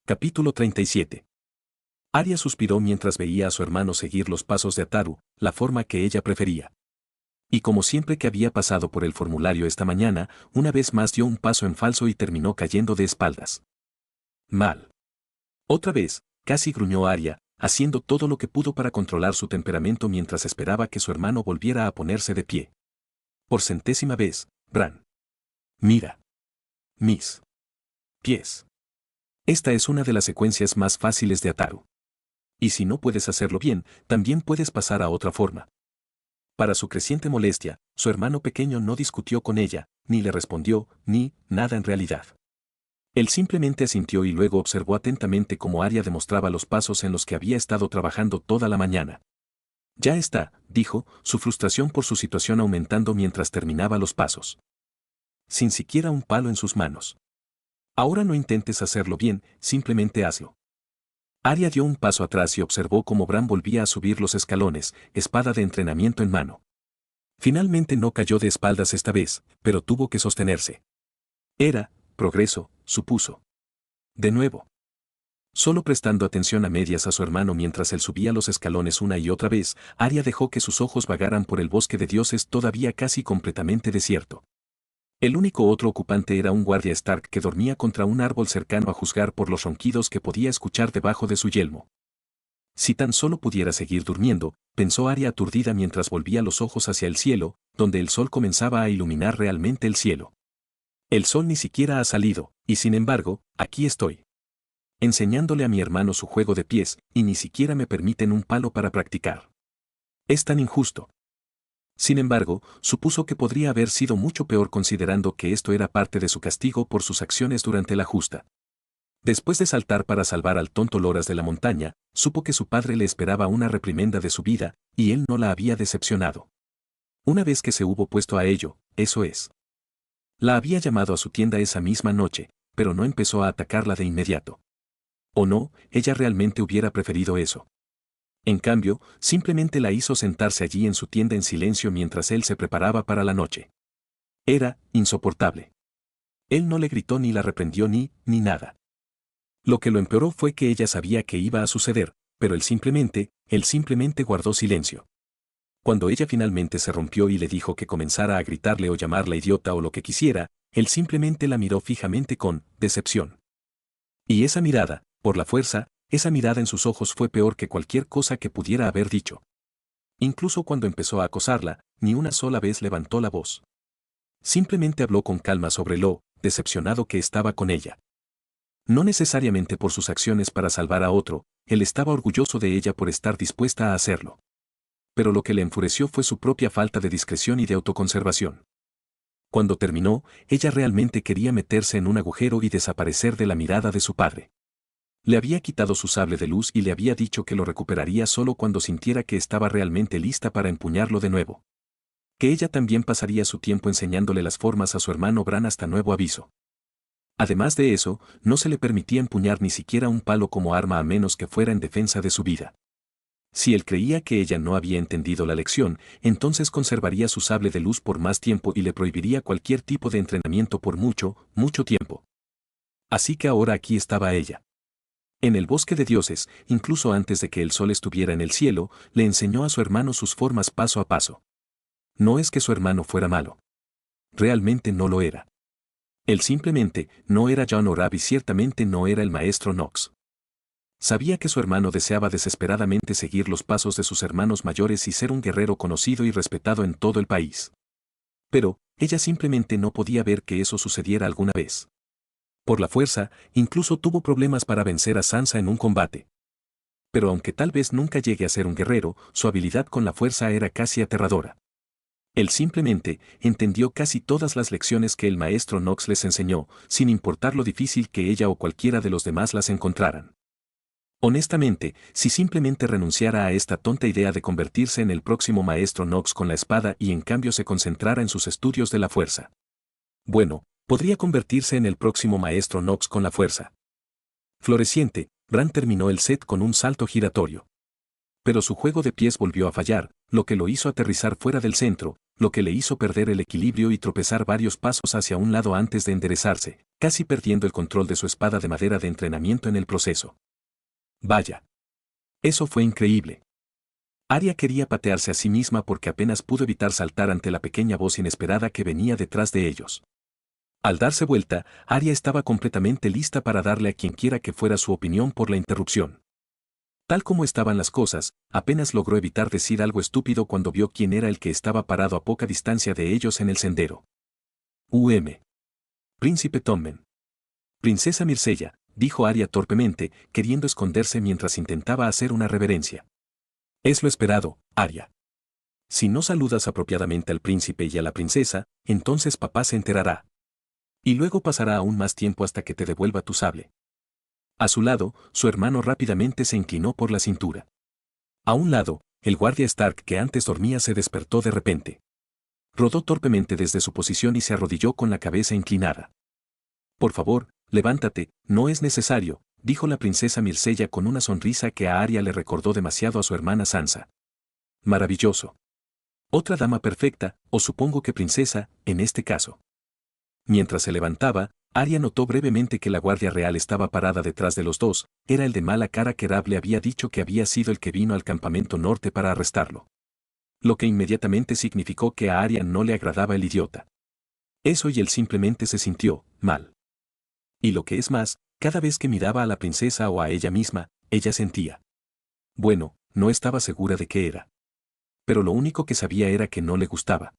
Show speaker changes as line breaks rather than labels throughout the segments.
Capítulo 37. Arya suspiró mientras veía a su hermano seguir los pasos de Ataru, la forma que ella prefería. Y como siempre que había pasado por el formulario esta mañana, una vez más dio un paso en falso y terminó cayendo de espaldas. Mal. Otra vez, casi gruñó Arya, haciendo todo lo que pudo para controlar su temperamento mientras esperaba que su hermano volviera a ponerse de pie. Por centésima vez, Bran. Mira. Mis pies. Esta es una de las secuencias más fáciles de Ataru. Y si no puedes hacerlo bien, también puedes pasar a otra forma. Para su creciente molestia, su hermano pequeño no discutió con ella, ni le respondió, ni nada en realidad. Él simplemente asintió y luego observó atentamente cómo Arya demostraba los pasos en los que había estado trabajando toda la mañana. Ya está, dijo, su frustración por su situación aumentando mientras terminaba los pasos. Sin siquiera un palo en sus manos. Ahora no intentes hacerlo bien, simplemente hazlo. Arya dio un paso atrás y observó cómo Bran volvía a subir los escalones, espada de entrenamiento en mano. Finalmente no cayó de espaldas esta vez, pero tuvo que sostenerse. Era progreso, supuso. De nuevo. Solo prestando atención a medias a su hermano mientras él subía los escalones una y otra vez, Arya dejó que sus ojos vagaran por el bosque de dioses todavía casi completamente desierto. El único otro ocupante era un guardia Stark que dormía contra un árbol cercano a juzgar por los ronquidos que podía escuchar debajo de su yelmo. Si tan solo pudiera seguir durmiendo, pensó Arya aturdida mientras volvía los ojos hacia el cielo, donde el sol comenzaba a iluminar realmente el cielo. El sol ni siquiera ha salido, y sin embargo, aquí estoy. Enseñándole a mi hermano su juego de pies, y ni siquiera me permiten un palo para practicar. Es tan injusto. Sin embargo, supuso que podría haber sido mucho peor considerando que esto era parte de su castigo por sus acciones durante la justa. Después de saltar para salvar al tonto Loras de la montaña, supo que su padre le esperaba una reprimenda de su vida, y él no la había decepcionado. Una vez que se hubo puesto a ello, eso es. La había llamado a su tienda esa misma noche, pero no empezó a atacarla de inmediato. O no, ella realmente hubiera preferido eso. En cambio, simplemente la hizo sentarse allí en su tienda en silencio mientras él se preparaba para la noche. Era insoportable. Él no le gritó ni la reprendió ni nada. Lo que lo empeoró fue que ella sabía que iba a suceder, pero él simplemente guardó silencio. Cuando ella finalmente se rompió y le dijo que comenzara a gritarle o llamarla idiota o lo que quisiera, él simplemente la miró fijamente con decepción. Y esa mirada, por la fuerza, esa mirada en sus ojos fue peor que cualquier cosa que pudiera haber dicho. Incluso cuando empezó a acosarla, ni una sola vez levantó la voz. Simplemente habló con calma sobre lo decepcionado que estaba con ella. No necesariamente por sus acciones para salvar a otro, él estaba orgulloso de ella por estar dispuesta a hacerlo. Pero lo que le enfureció fue su propia falta de discreción y de autoconservación. Cuando terminó, ella realmente quería meterse en un agujero y desaparecer de la mirada de su padre. Le había quitado su sable de luz y le había dicho que lo recuperaría solo cuando sintiera que estaba realmente lista para empuñarlo de nuevo. Que ella también pasaría su tiempo enseñándole las formas a su hermano Bran hasta nuevo aviso. Además de eso, no se le permitía empuñar ni siquiera un palo como arma a menos que fuera en defensa de su vida. Si él creía que ella no había entendido la lección, entonces conservaría su sable de luz por más tiempo y le prohibiría cualquier tipo de entrenamiento por mucho, mucho tiempo. Así que ahora aquí estaba ella. En el bosque de dioses, incluso antes de que el sol estuviera en el cielo, le enseñó a su hermano sus formas paso a paso. No es que su hermano fuera malo. Realmente no lo era. Él simplemente no era Jon Orab y ciertamente no era el maestro Nox. Sabía que su hermano deseaba desesperadamente seguir los pasos de sus hermanos mayores y ser un guerrero conocido y respetado en todo el país. Pero, ella simplemente no podía ver que eso sucediera alguna vez. Por la fuerza, incluso tuvo problemas para vencer a Sansa en un combate. Pero aunque tal vez nunca llegue a ser un guerrero, su habilidad con la fuerza era casi aterradora. Él simplemente entendió casi todas las lecciones que el maestro Nox les enseñó, sin importar lo difícil que ella o cualquiera de los demás las encontraran. Honestamente, si simplemente renunciara a esta tonta idea de convertirse en el próximo maestro Nox con la espada y en cambio se concentrara en sus estudios de la fuerza. Bueno, podría convertirse en el próximo maestro Nox con la fuerza. Floreciente, Bran terminó el set con un salto giratorio. Pero su juego de pies volvió a fallar, lo que lo hizo aterrizar fuera del centro, lo que le hizo perder el equilibrio y tropezar varios pasos hacia un lado antes de enderezarse, casi perdiendo el control de su espada de madera de entrenamiento en el proceso. Vaya. Eso fue increíble. Arya quería patearse a sí misma porque apenas pudo evitar saltar ante la pequeña voz inesperada que venía detrás de ellos. Al darse vuelta, Arya estaba completamente lista para darle a quienquiera que fuera su opinión por la interrupción. Tal como estaban las cosas, apenas logró evitar decir algo estúpido cuando vio quién era el que estaba parado a poca distancia de ellos en el sendero. Príncipe Tommen. Princesa Mircella, dijo Arya torpemente, queriendo esconderse mientras intentaba hacer una reverencia. Es lo esperado, Arya. Si no saludas apropiadamente al príncipe y a la princesa, entonces papá se enterará. Y luego pasará aún más tiempo hasta que te devuelva tu sable. A su lado, su hermano rápidamente se inclinó por la cintura. A un lado, el guardia Stark que antes dormía se despertó de repente. Rodó torpemente desde su posición y se arrodilló con la cabeza inclinada. Por favor, levántate, no es necesario, dijo la princesa Mircella con una sonrisa que a Arya le recordó demasiado a su hermana Sansa. Maravilloso. Otra dama perfecta, o supongo que princesa, en este caso. Mientras se levantaba, Arya notó brevemente que la guardia real estaba parada detrás de los dos, era el de mala cara que Rab le había dicho que había sido el que vino al campamento norte para arrestarlo. Lo que inmediatamente significó que a Arya no le agradaba el idiota. Eso y él simplemente se sintió mal. Y lo que es más, cada vez que miraba a la princesa o a ella misma, ella sentía. Bueno, no estaba segura de qué era. Pero lo único que sabía era que no le gustaba.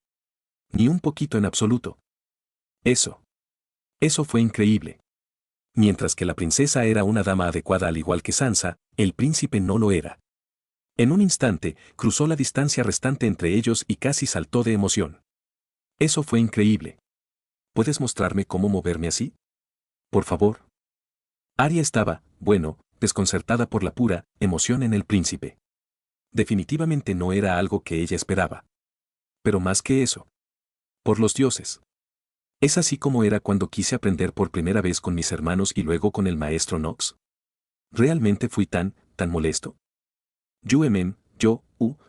Ni un poquito en absoluto. Eso fue increíble. Mientras que la princesa era una dama adecuada al igual que Sansa, el príncipe no lo era. En un instante, cruzó la distancia restante entre ellos y casi saltó de emoción. Eso fue increíble. ¿Puedes mostrarme cómo moverme así? Por favor. Arya estaba, bueno, desconcertada por la pura emoción en el príncipe. Definitivamente no era algo que ella esperaba. Pero más que eso. Por los dioses. ¿Es así como era cuando quise aprender por primera vez con mis hermanos y luego con el maestro Nox? ¿Realmente fui tan molesto?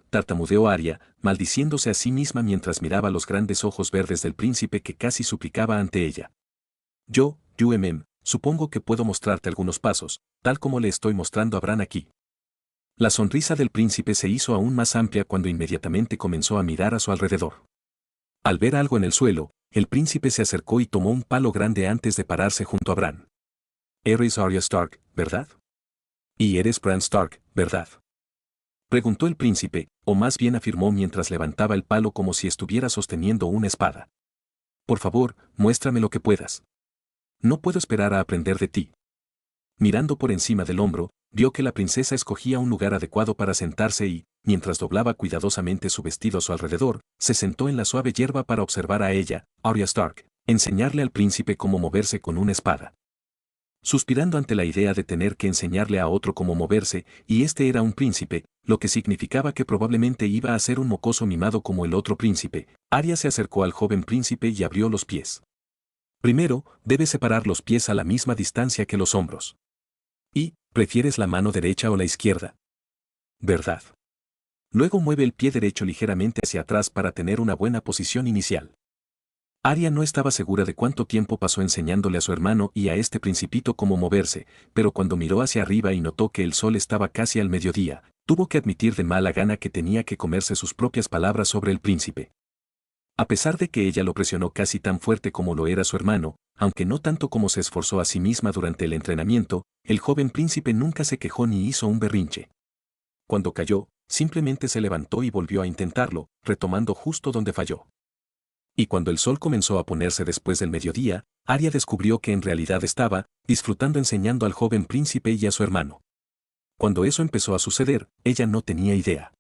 Tartamudeó Arya, maldiciéndose a sí misma mientras miraba los grandes ojos verdes del príncipe que casi suplicaba ante ella. Supongo que puedo mostrarte algunos pasos, tal como le estoy mostrando a Bran aquí. La sonrisa del príncipe se hizo aún más amplia cuando inmediatamente comenzó a mirar a su alrededor. Al ver algo en el suelo, el príncipe se acercó y tomó un palo grande antes de pararse junto a Bran. Eres Arya Stark, ¿verdad? Y eres Bran Stark, ¿verdad? Preguntó el príncipe, o más bien afirmó mientras levantaba el palo como si estuviera sosteniendo una espada. Por favor, muéstrame lo que puedas. No puedo esperar a aprender de ti. Mirando por encima del hombro, vio que la princesa escogía un lugar adecuado para sentarse y, mientras doblaba cuidadosamente su vestido a su alrededor, se sentó en la suave hierba para observar a ella, Arya Stark, enseñarle al príncipe cómo moverse con una espada. Suspirando ante la idea de tener que enseñarle a otro cómo moverse, y este era un príncipe, lo que significaba que probablemente iba a ser un mocoso mimado como el otro príncipe, Arya se acercó al joven príncipe y abrió los pies. Primero, debes separar los pies a la misma distancia que los hombros. Y, ¿prefieres la mano derecha o la izquierda? ¿Verdad? Luego mueve el pie derecho ligeramente hacia atrás para tener una buena posición inicial. Arya no estaba segura de cuánto tiempo pasó enseñándole a su hermano y a este principito cómo moverse, pero cuando miró hacia arriba y notó que el sol estaba casi al mediodía, tuvo que admitir de mala gana que tenía que comerse sus propias palabras sobre el príncipe. A pesar de que ella lo presionó casi tan fuerte como lo era su hermano, aunque no tanto como se esforzó a sí misma durante el entrenamiento, el joven príncipe nunca se quejó ni hizo un berrinche. Cuando cayó, simplemente se levantó y volvió a intentarlo, retomando justo donde falló. Y cuando el sol comenzó a ponerse después del mediodía, Arya descubrió que en realidad estaba disfrutando enseñando al joven príncipe y a su hermano. Cuando eso empezó a suceder, ella no tenía idea.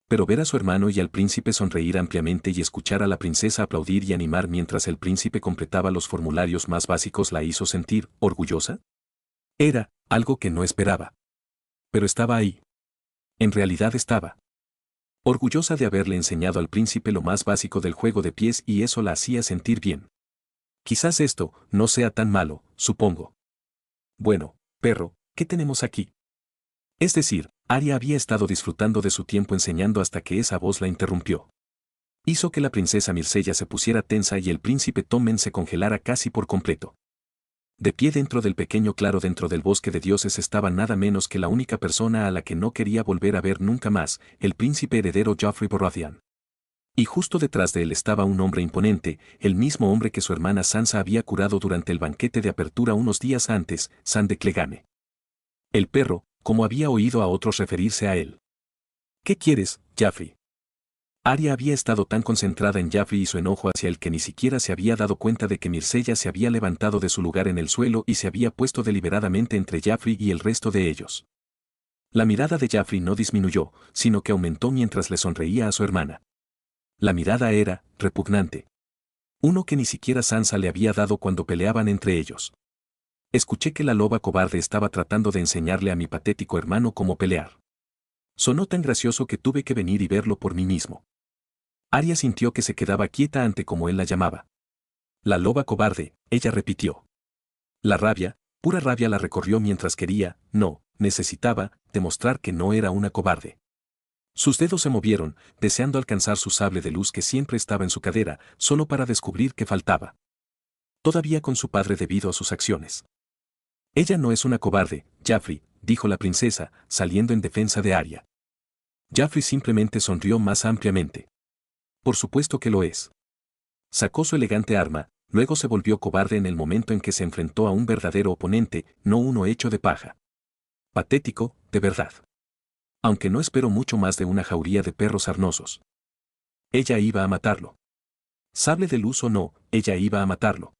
Pero ver a su hermano y al príncipe sonreír ampliamente y escuchar a la princesa aplaudir y animar mientras el príncipe completaba los formularios más básicos la hizo sentir orgullosa. Era algo que no esperaba. Pero estaba ahí. En realidad estaba orgullosa de haberle enseñado al príncipe lo más básico del juego de pies y eso la hacía sentir bien. Quizás esto no sea tan malo, supongo. Bueno, perro, ¿qué tenemos aquí? Es decir, Arya había estado disfrutando de su tiempo enseñando hasta que esa voz la interrumpió. Hizo que la princesa Mircella se pusiera tensa y el príncipe Tommen se congelara casi por completo. De pie dentro del pequeño claro dentro del bosque de dioses estaba nada menos que la única persona a la que no quería volver a ver nunca más, el príncipe heredero Joffrey Baratheon. Y justo detrás de él estaba un hombre imponente, el mismo hombre que su hermana Sansa había curado durante el banquete de apertura unos días antes, Sandor Clegane. El perro, como había oído a otros referirse a él. ¿Qué quieres, Joffrey? Arya había estado tan concentrada en Joffrey y su enojo hacia él que ni siquiera se había dado cuenta de que Myrcella se había levantado de su lugar en el suelo y se había puesto deliberadamente entre Joffrey y el resto de ellos. La mirada de Joffrey no disminuyó, sino que aumentó mientras le sonreía a su hermana. La mirada era repugnante. Uno que ni siquiera Sansa le había dado cuando peleaban entre ellos. Escuché que la loba cobarde estaba tratando de enseñarle a mi patético hermano cómo pelear. Sonó tan gracioso que tuve que venir y verlo por mí mismo. Arya sintió que se quedaba quieta ante como él la llamaba. La loba cobarde, ella repitió. La rabia, pura rabia la recorrió mientras necesitaba, demostrar que no era una cobarde. Sus dedos se movieron, deseando alcanzar su sable de luz que siempre estaba en su cadera, solo para descubrir que faltaba. Todavía con su padre debido a sus acciones. Ella no es una cobarde, Joffrey, dijo la princesa, saliendo en defensa de Arya. Joffrey simplemente sonrió más ampliamente. Por supuesto que lo es. Sacó su elegante arma, luego se volvió cobarde en el momento en que se enfrentó a un verdadero oponente, no uno hecho de paja. Patético, de verdad. Aunque no espero mucho más de una jauría de perros sarnosos. Ella iba a matarlo. Sable de luz o no, ella iba a matarlo.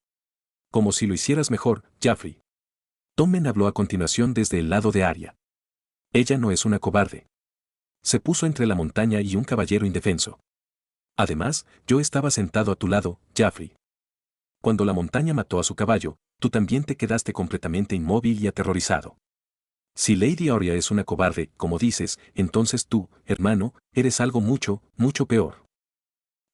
Como si lo hicieras mejor, Joffrey. Tommen habló a continuación desde el lado de Arya. Ella no es una cobarde. Se puso entre la montaña y un caballero indefenso. Además, yo estaba sentado a tu lado, Joffrey. Cuando la montaña mató a su caballo, tú también te quedaste completamente inmóvil y aterrorizado. Si Lady Arya es una cobarde, como dices, entonces tú, hermano, eres algo mucho, mucho peor.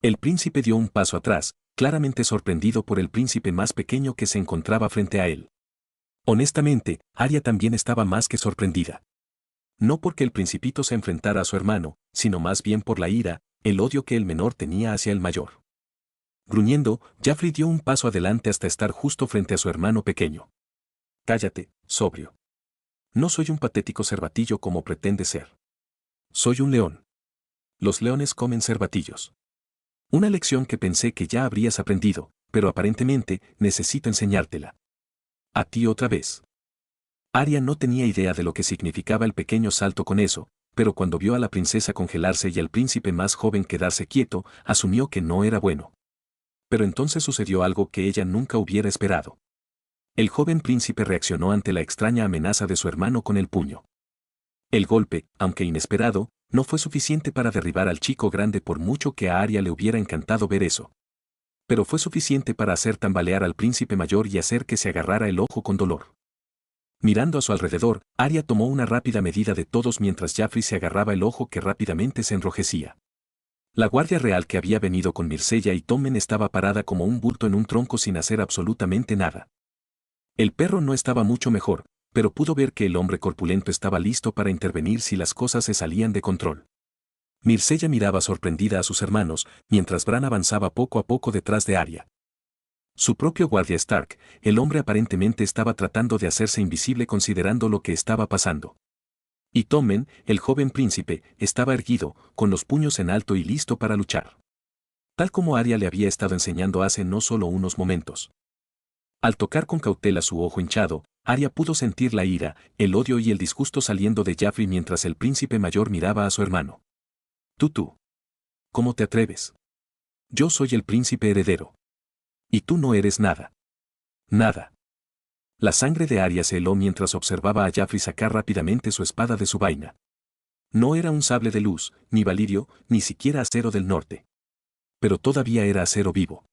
El príncipe dio un paso atrás, claramente sorprendido por el príncipe más pequeño que se encontraba frente a él. Honestamente, Arya también estaba más que sorprendida. No porque el principito se enfrentara a su hermano, sino más bien por la ira, el odio que el menor tenía hacia el mayor. Gruñendo, Joffrey dio un paso adelante hasta estar justo frente a su hermano pequeño. Cállate, sobrio. No soy un patético cervatillo como pretende ser. Soy un león. Los leones comen cervatillos. Una lección que pensé que ya habrías aprendido, pero aparentemente necesito enseñártela. A ti otra vez. Arya no tenía idea de lo que significaba el pequeño salto con eso, pero cuando vio a la princesa congelarse y al príncipe más joven quedarse quieto, asumió que no era bueno. Pero entonces sucedió algo que ella nunca hubiera esperado. El joven príncipe reaccionó ante la extraña amenaza de su hermano con el puño. El golpe, aunque inesperado, no fue suficiente para derribar al chico grande por mucho que a Arya le hubiera encantado ver eso. Pero fue suficiente para hacer tambalear al príncipe mayor y hacer que se agarrara el ojo con dolor. Mirando a su alrededor, Arya tomó una rápida medida de todos mientras Joffrey se agarraba el ojo que rápidamente se enrojecía. La guardia real que había venido con Myrcella y Tommen estaba parada como un bulto en un tronco sin hacer absolutamente nada. El perro no estaba mucho mejor, pero pudo ver que el hombre corpulento estaba listo para intervenir si las cosas se salían de control. Myrcella miraba sorprendida a sus hermanos, mientras Bran avanzaba poco a poco detrás de Arya. Su propio guardia Stark, el hombre aparentemente estaba tratando de hacerse invisible considerando lo que estaba pasando. Y Tommen, el joven príncipe, estaba erguido, con los puños en alto y listo para luchar. Tal como Arya le había estado enseñando hace no solo unos momentos. Al tocar con cautela su ojo hinchado, Arya pudo sentir la ira, el odio y el disgusto saliendo de Joffrey mientras el príncipe mayor miraba a su hermano. Tú. ¿Cómo te atreves? Yo soy el príncipe heredero. Y tú no eres nada. Nada. La sangre de Arya se heló mientras observaba a Joffrey sacar rápidamente su espada de su vaina. No era un sable de luz, ni valirio, ni siquiera acero del norte. Pero todavía era acero vivo.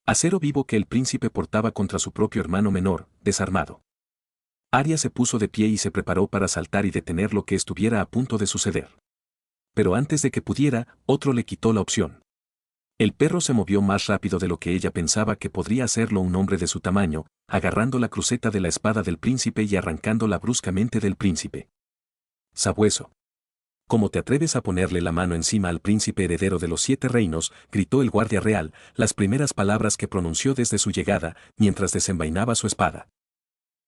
Acero vivo que el príncipe portaba contra su propio hermano menor, desarmado. Arya se puso de pie y se preparó para saltar y detener lo que estuviera a punto de suceder. Pero antes de que pudiera, otro le quitó la opción. El perro se movió más rápido de lo que ella pensaba que podría hacerlo un hombre de su tamaño, agarrando la cruceta de la espada del príncipe y arrancándola bruscamente del príncipe. Sabueso. ¿Cómo te atreves a ponerle la mano encima al príncipe heredero de los 7 reinos?, gritó el guardia real, las primeras palabras que pronunció desde su llegada, mientras desenvainaba su espada.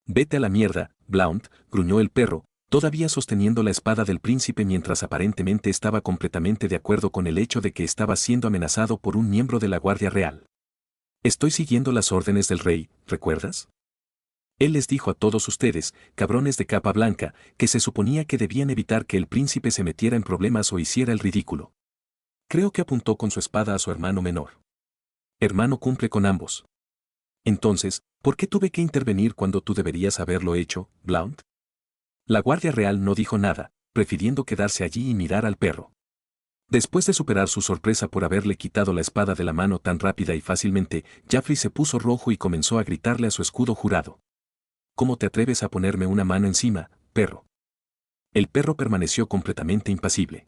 Vete a la mierda, Blount, gruñó el perro, todavía sosteniendo la espada del príncipe mientras aparentemente estaba completamente de acuerdo con el hecho de que estaba siendo amenazado por un miembro de la Guardia Real. Estoy siguiendo las órdenes del rey, ¿recuerdas? Él les dijo a todos ustedes, cabrones de capa blanca, que se suponía que debían evitar que el príncipe se metiera en problemas o hiciera el ridículo. Creo que apuntó con su espada a su hermano menor. Hermano cumple con ambos. Entonces, ¿por qué tuve que intervenir cuando tú deberías haberlo hecho, Blount? La Guardia Real no dijo nada, prefiriendo quedarse allí y mirar al perro. Después de superar su sorpresa por haberle quitado la espada de la mano tan rápida y fácilmente, Jaffrey se puso rojo y comenzó a gritarle a su escudo jurado. ¿Cómo te atreves a ponerme una mano encima, perro? El perro permaneció completamente impasible.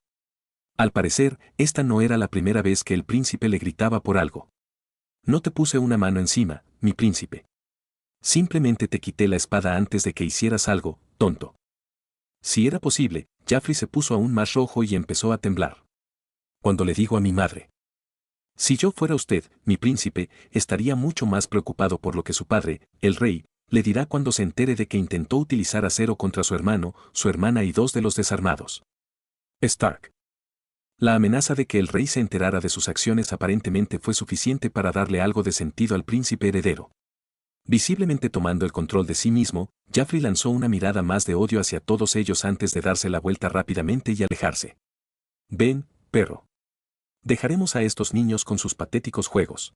Al parecer, esta no era la primera vez que el príncipe le gritaba por algo. No te puse una mano encima, mi príncipe. Simplemente te quité la espada antes de que hicieras algo, tonto. Si era posible, Jaffrey se puso aún más rojo y empezó a temblar. Cuando le digo a mi madre. Si yo fuera usted, mi príncipe, estaría mucho más preocupado por lo que su padre, el rey, le dirá cuando se entere de que intentó utilizar acero contra su hermano, su hermana y dos de los desarmados. Stark. La amenaza de que el rey se enterara de sus acciones aparentemente fue suficiente para darle algo de sentido al príncipe heredero. Visiblemente tomando el control de sí mismo, Jaffrey lanzó una mirada más de odio hacia todos ellos antes de darse la vuelta rápidamente y alejarse. Ven, perro. Dejaremos a estos niños con sus patéticos juegos.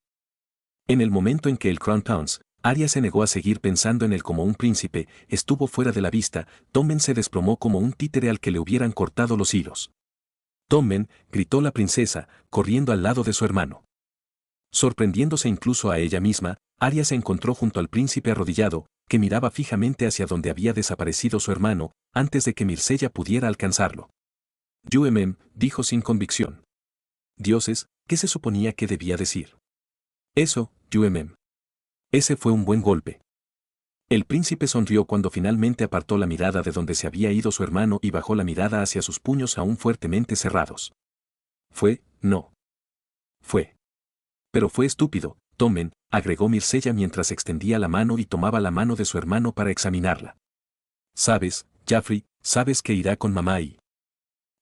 En el momento en que el Crown Prince, Arya se negó a seguir pensando en él como un príncipe, estuvo fuera de la vista, Tommen se desplomó como un títere al que le hubieran cortado los hilos. Tommen, gritó la princesa, corriendo al lado de su hermano. Sorprendiéndose incluso a ella misma, Arya se encontró junto al príncipe arrodillado, que miraba fijamente hacia donde había desaparecido su hermano, antes de que Myrcella pudiera alcanzarlo. Dijo sin convicción. Dioses, ¿qué se suponía que debía decir? Eso, Ese fue un buen golpe. El príncipe sonrió cuando finalmente apartó la mirada de donde se había ido su hermano y bajó la mirada hacia sus puños aún fuertemente cerrados. No. Pero fue estúpido, Tommen, agregó Myrcella mientras extendía la mano y tomaba la mano de su hermano para examinarla. Sabes, Jaffrey, sabes que irá con mamá y...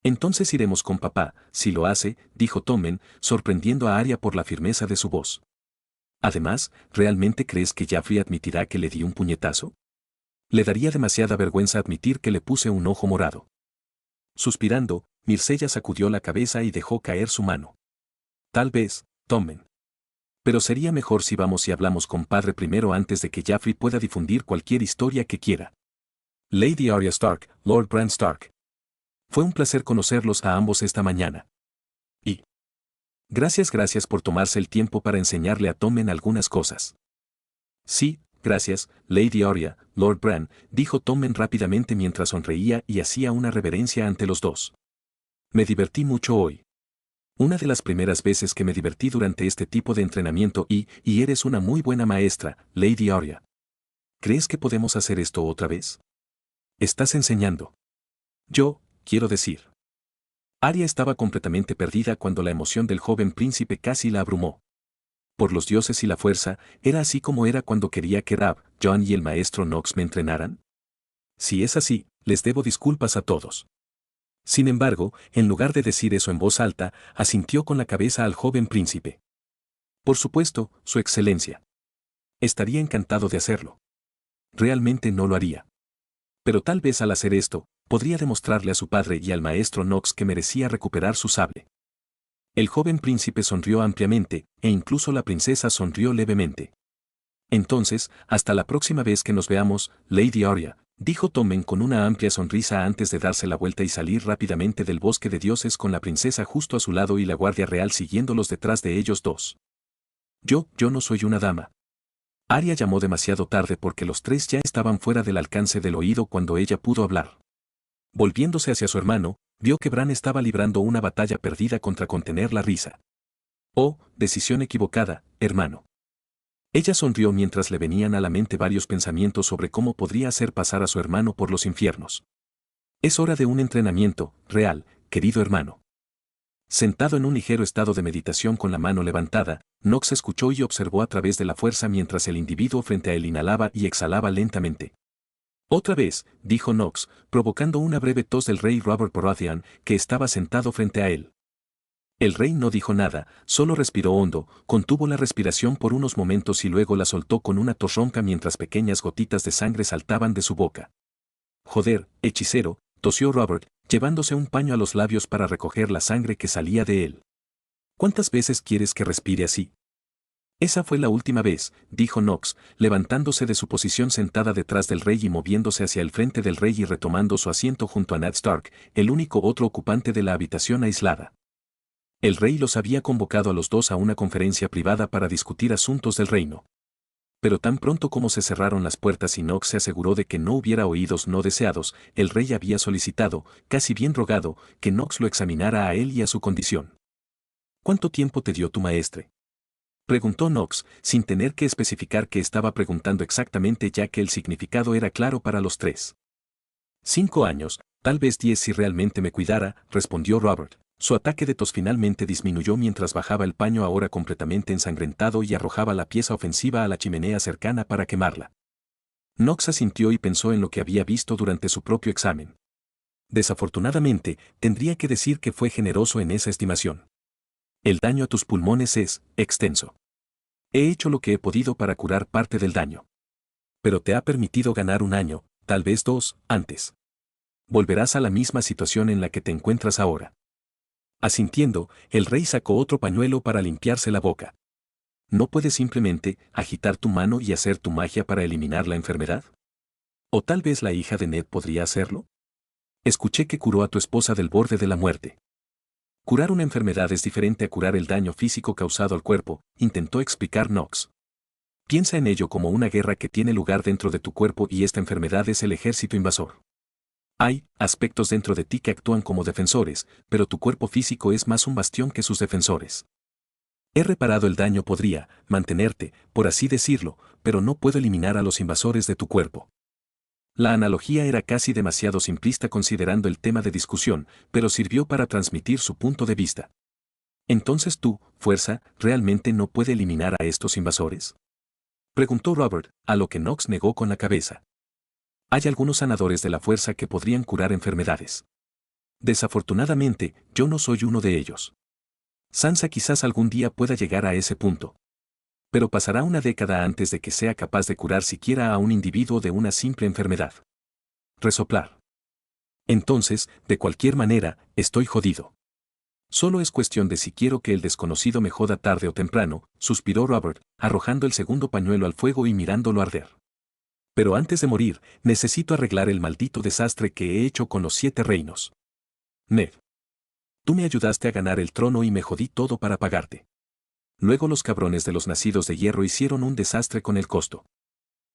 Entonces iremos con papá, si lo hace, dijo Tommen, sorprendiendo a Arya por la firmeza de su voz. Además, ¿realmente crees que Jaffrey admitirá que le di un puñetazo? Le daría demasiada vergüenza admitir que le puse un ojo morado. Suspirando, Myrcella sacudió la cabeza y dejó caer su mano. Tal vez, Tommen. Pero sería mejor si vamos y hablamos con padre primero antes de que Jaffrey pueda difundir cualquier historia que quiera. Lady Arya Stark, Lord Bran Stark. Fue un placer conocerlos a ambos esta mañana. Y... Gracias por tomarse el tiempo para enseñarle a Tommen algunas cosas. Sí, gracias, Lady Arya, Lord Bran, dijo Tommen rápidamente mientras sonreía y hacía una reverencia ante los dos. Me divertí mucho hoy. Una de las primeras veces que me divertí durante este tipo de entrenamiento y eres una muy buena maestra, Lady Arya. ¿Crees que podemos hacer esto otra vez? Estás enseñando. Yo, quiero decir. Arya estaba completamente perdida cuando la emoción del joven príncipe casi la abrumó. Por los dioses y la fuerza, ¿era así como era cuando quería que Rab, Jon y el maestro Nox me entrenaran? Si es así, les debo disculpas a todos. Sin embargo, en lugar de decir eso en voz alta, asintió con la cabeza al joven príncipe. Por supuesto, Su Excelencia. Estaría encantado de hacerlo. Realmente no lo haría. Pero tal vez al hacer esto, podría demostrarle a su padre y al maestro Nox que merecía recuperar su sable. El joven príncipe sonrió ampliamente, e incluso la princesa sonrió levemente. Entonces, hasta la próxima vez que nos veamos, Lady Arya, dijo Tommen con una amplia sonrisa antes de darse la vuelta y salir rápidamente del bosque de dioses con la princesa justo a su lado y la guardia real siguiéndolos detrás de ellos dos. Yo no soy una dama. Arya llamó demasiado tarde porque los tres ya estaban fuera del alcance del oído cuando ella pudo hablar. Volviéndose hacia su hermano, vio que Bran estaba librando una batalla perdida contra contener la risa. Oh, decisión equivocada, hermano. Ella sonrió mientras le venían a la mente varios pensamientos sobre cómo podría hacer pasar a su hermano por los infiernos. Es hora de un entrenamiento, real, querido hermano. Sentado en un ligero estado de meditación con la mano levantada, Nox escuchó y observó a través de la fuerza mientras el individuo frente a él inhalaba y exhalaba lentamente. Otra vez, dijo Knox, provocando una breve tos del rey Robert Baratheon, que estaba sentado frente a él. El rey no dijo nada, solo respiró hondo, contuvo la respiración por unos momentos y luego la soltó con una tos ronca mientras pequeñas gotitas de sangre saltaban de su boca. Joder, hechicero, tosió Robert, llevándose un paño a los labios para recoger la sangre que salía de él. ¿Cuántas veces quieres que respire así? Esa fue la última vez, dijo Knox, levantándose de su posición sentada detrás del rey y moviéndose hacia el frente del rey y retomando su asiento junto a Ned Stark, el único otro ocupante de la habitación aislada. El rey los había convocado a los dos a una conferencia privada para discutir asuntos del reino. Pero tan pronto como se cerraron las puertas y Knox se aseguró de que no hubiera oídos no deseados, el rey había solicitado, casi bien rogado, que Knox lo examinara a él y a su condición. ¿Cuánto tiempo te dio tu maestre? Preguntó Knox, sin tener que especificar qué estaba preguntando exactamente ya que el significado era claro para los tres. 5 años, tal vez 10 si realmente me cuidara, respondió Robert. Su ataque de tos finalmente disminuyó mientras bajaba el paño ahora completamente ensangrentado y arrojaba la pieza ofensiva a la chimenea cercana para quemarla. Knox asintió y pensó en lo que había visto durante su propio examen. Desafortunadamente, tendría que decir que fue generoso en esa estimación. El daño a tus pulmones es extenso. He hecho lo que he podido para curar parte del daño. Pero te ha permitido ganar 1 año, tal vez 2, antes. Volverás a la misma situación en la que te encuentras ahora. Asintiendo, el rey sacó otro pañuelo para limpiarse la boca. ¿No puedes simplemente agitar tu mano y hacer tu magia para eliminar la enfermedad? ¿O tal vez la hija de Ned podría hacerlo? Escuché que curó a tu esposa del borde de la muerte. Curar una enfermedad es diferente a curar el daño físico causado al cuerpo, intentó explicar Knox. Piensa en ello como una guerra que tiene lugar dentro de tu cuerpo y esta enfermedad es el ejército invasor. Hay aspectos dentro de ti que actúan como defensores, pero tu cuerpo físico es más un bastión que sus defensores. He reparado el daño podría mantenerte, por así decirlo, pero no puedo eliminar a los invasores de tu cuerpo. La analogía era casi demasiado simplista considerando el tema de discusión, pero sirvió para transmitir su punto de vista. Entonces tu fuerza realmente no puede eliminar a estos invasores. Preguntó Robert, a lo que Knox negó con la cabeza. Hay algunos sanadores de la fuerza que podrían curar enfermedades. Desafortunadamente, yo no soy uno de ellos. Sansa quizás algún día pueda llegar a ese punto. Pero pasará una década antes de que sea capaz de curar siquiera a un individuo de una simple enfermedad. Resoplar. Entonces, de cualquier manera, estoy jodido. Solo es cuestión de si quiero que el desconocido me joda tarde o temprano, suspiró Robert, arrojando el segundo pañuelo al fuego y mirándolo arder. Pero antes de morir, necesito arreglar el maldito desastre que he hecho con los 7 reinos. Ned. Tú me ayudaste a ganar el trono y me jodí todo para pagarte. Luego los cabrones de los nacidos de hierro hicieron un desastre con el costo.